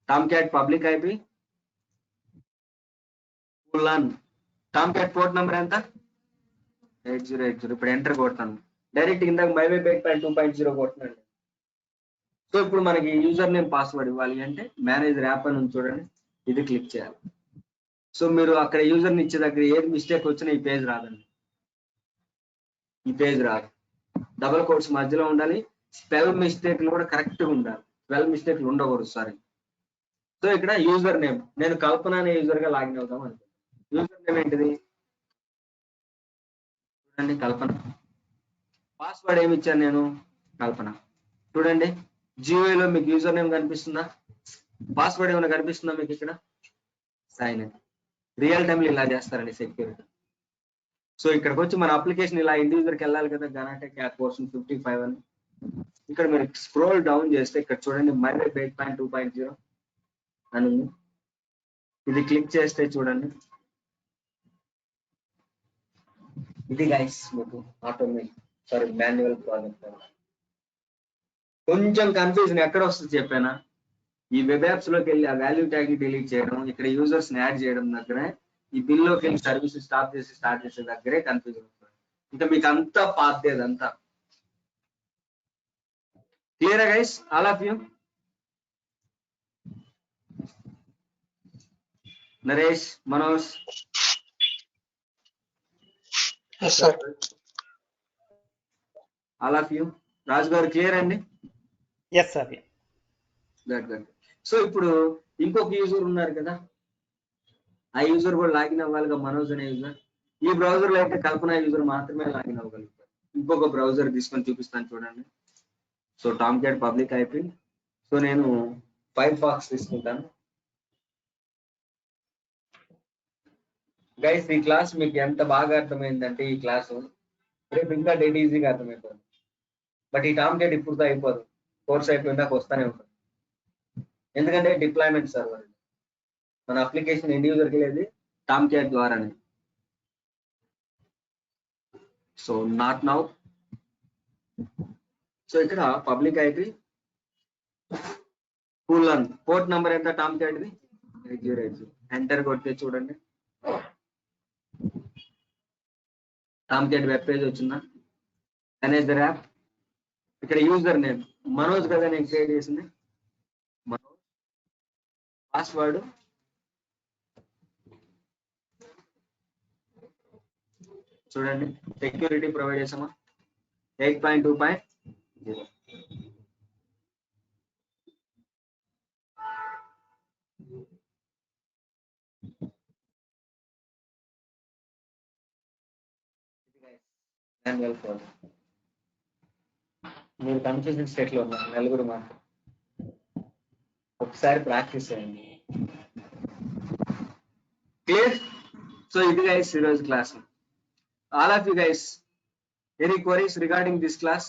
Tom cat public IP Tom cat port number ఎంత 8080. ఇప్పుడు ఎంటర్ కొడతాను. డైరెక్ట్ ఇందాక MyWeb 8.2.0 కొడుతున్నాను. సో ఇప్పుడు మనకి యూజర్ నేమ్ పాస్వర్డ్ ఇవ్వాలి అంటే మేనేజర్ యాప్ అని ఉంది చూడండి, ఇది క్లిక్ చేయాలి. సో మీరు అక్కడ యూజర్ని ఇచ్చే దగ్గర ఏది మిస్టేక్ వచ్చినా ఈ పేజ్ రాదండి, ఈ పేజ్ రాదు. డబల్ కోట్స్ మధ్యలో ఉండాలి. స్పెల్ మిస్టేక్లు కూడా కరెక్ట్గా ఉండాలి. స్పెల్ మిస్టేక్లు ఉండకూడదు. సారీ. సో ఇక్కడ యూజర్ నేమ్ నేను కల్పన అనే యూజర్ గా లాగిన్ అవుతాం అనుకో. యూజర్ నేమ్ ఏంటిది చూడండి, కల్పన. పాస్వర్డ్ ఏమి ఇచ్చాను నేను, కల్పన. చూడండి GUI లో మీకు యూజర్ నేమ్ కనిపిస్తుందా, పాస్వర్డ్ ఏమైనా కనిపిస్తుందా మీకు ఇక్కడ, సైన్ ఇన్. రియల్ టైంలో ఇలా చేస్తారండి సెక్యూరిటీ. సో ఇక్కడికి వచ్చి మన అప్లికేషన్ ఇలా ఇండివిజువల్కి వెళ్ళాలి కదా, గనాటెక్ యాప్ పోర్షన్ 55 అని. ఇక్కడ మీరు స్క్రోల్ డౌన్ చేస్తే ఇక్కడ చూడండి మై వెబ్ 8.2.0 అని ఉంది. ఇది క్లిక్ చేస్తే చూడండి, ఇది గైస్ మీకు మాన్యువల్ ప్రాజెక్ట్. కొంచెం కన్ఫ్యూజన్ ఎక్కడ వస్తుంది చెప్పానా, ఈ వెబ్ యాప్స్ లోకి వెళ్ళి ఆ వాల్యూ ట్యాగ్ డిలీట్ చేయడం, ఇక్కడ యూజర్స్ ని యాడ్ చేయడం దగ్గరే, ఈ బిల్లోకి వెళ్ళి సర్వీస్ స్టార్ట్ చేసే దగ్గరే కన్ఫ్యూజన్ వస్తుంది. ఇంకా మీకు అంతా పాతేదంతా. Clear guys all of you? Naresh, Manoj, all of you? Raju garu clear అండి? Yes sir. గుడ్. సో ఇప్పుడు ఇంకొక యూజర్ ఉన్నారు కదా, ఆ యూజర్ కూడా లాగిన్ అవ్వాలిగా, మనోజ్ అనే యూజర్. ఈ బ్రౌజర్ లో అయితే కల్పన యూజర్ మాత్రమే లాగిన్ అవ్వగలుగుతారు. ఇంకొక బ్రౌజర్ తీసుకొని చూపిస్తాను చూడండి. సో టామ్ క్యాట్ పబ్లిక్ అయిపోయింది. సో నేను ఫైర్ ఫాక్స్ తీసుకుంటాను. గైస్ ఈ క్లాస్ మీకు ఎంత బాగా అర్థమైందంటే, ఈ క్లాసు రేపు ఇంకా డెడ్ ఈజీగా అర్థమైపోతుంది. బట్ ఈ టామ్ క్యాట్ ఇప్పుడుతో అయిపోదు, కోర్స్ అయిపోయిందాక వస్తానే ఉంటుంది. ఎందుకంటే డిప్లాయ్మెంట్ సర్వర్, మన అప్లికేషన్ ఇండివిజువల్కి వెళ్ళేది టామ్ క్యాట్ ద్వారానే. So not now. సో ఇక్కడ పబ్లిక్ ఐపీ కూలన్ పోర్ట్ నంబర్ ఎంత టామ్ క్యాట్ది 8080. ఎంటర్ కొడితే చూడండి టామ్ క్యాట్ వెబ్ పేజ్ వచ్చిందా, మేనేజర్ యాప్. ఇక్కడ యూజర్ నేమ్ మనోజ్ కదా నేను క్రియేట్ చేసింది, మనోజ్. పాస్వర్డ్ చూడండి, సెక్యూరిటీ ప్రొవైడ్ చేసామా 8.2.0. మీరు కన్ఫ్యూజన్ స్టేట్ లో ఉన్నారు, నలుగురు మాత్రం. ఒకసారి ప్రాక్టీస్ చేయండి. క్లియర్? సో ఇది గైస్ ఈరోజు class. All of you guys, any queries regarding this class?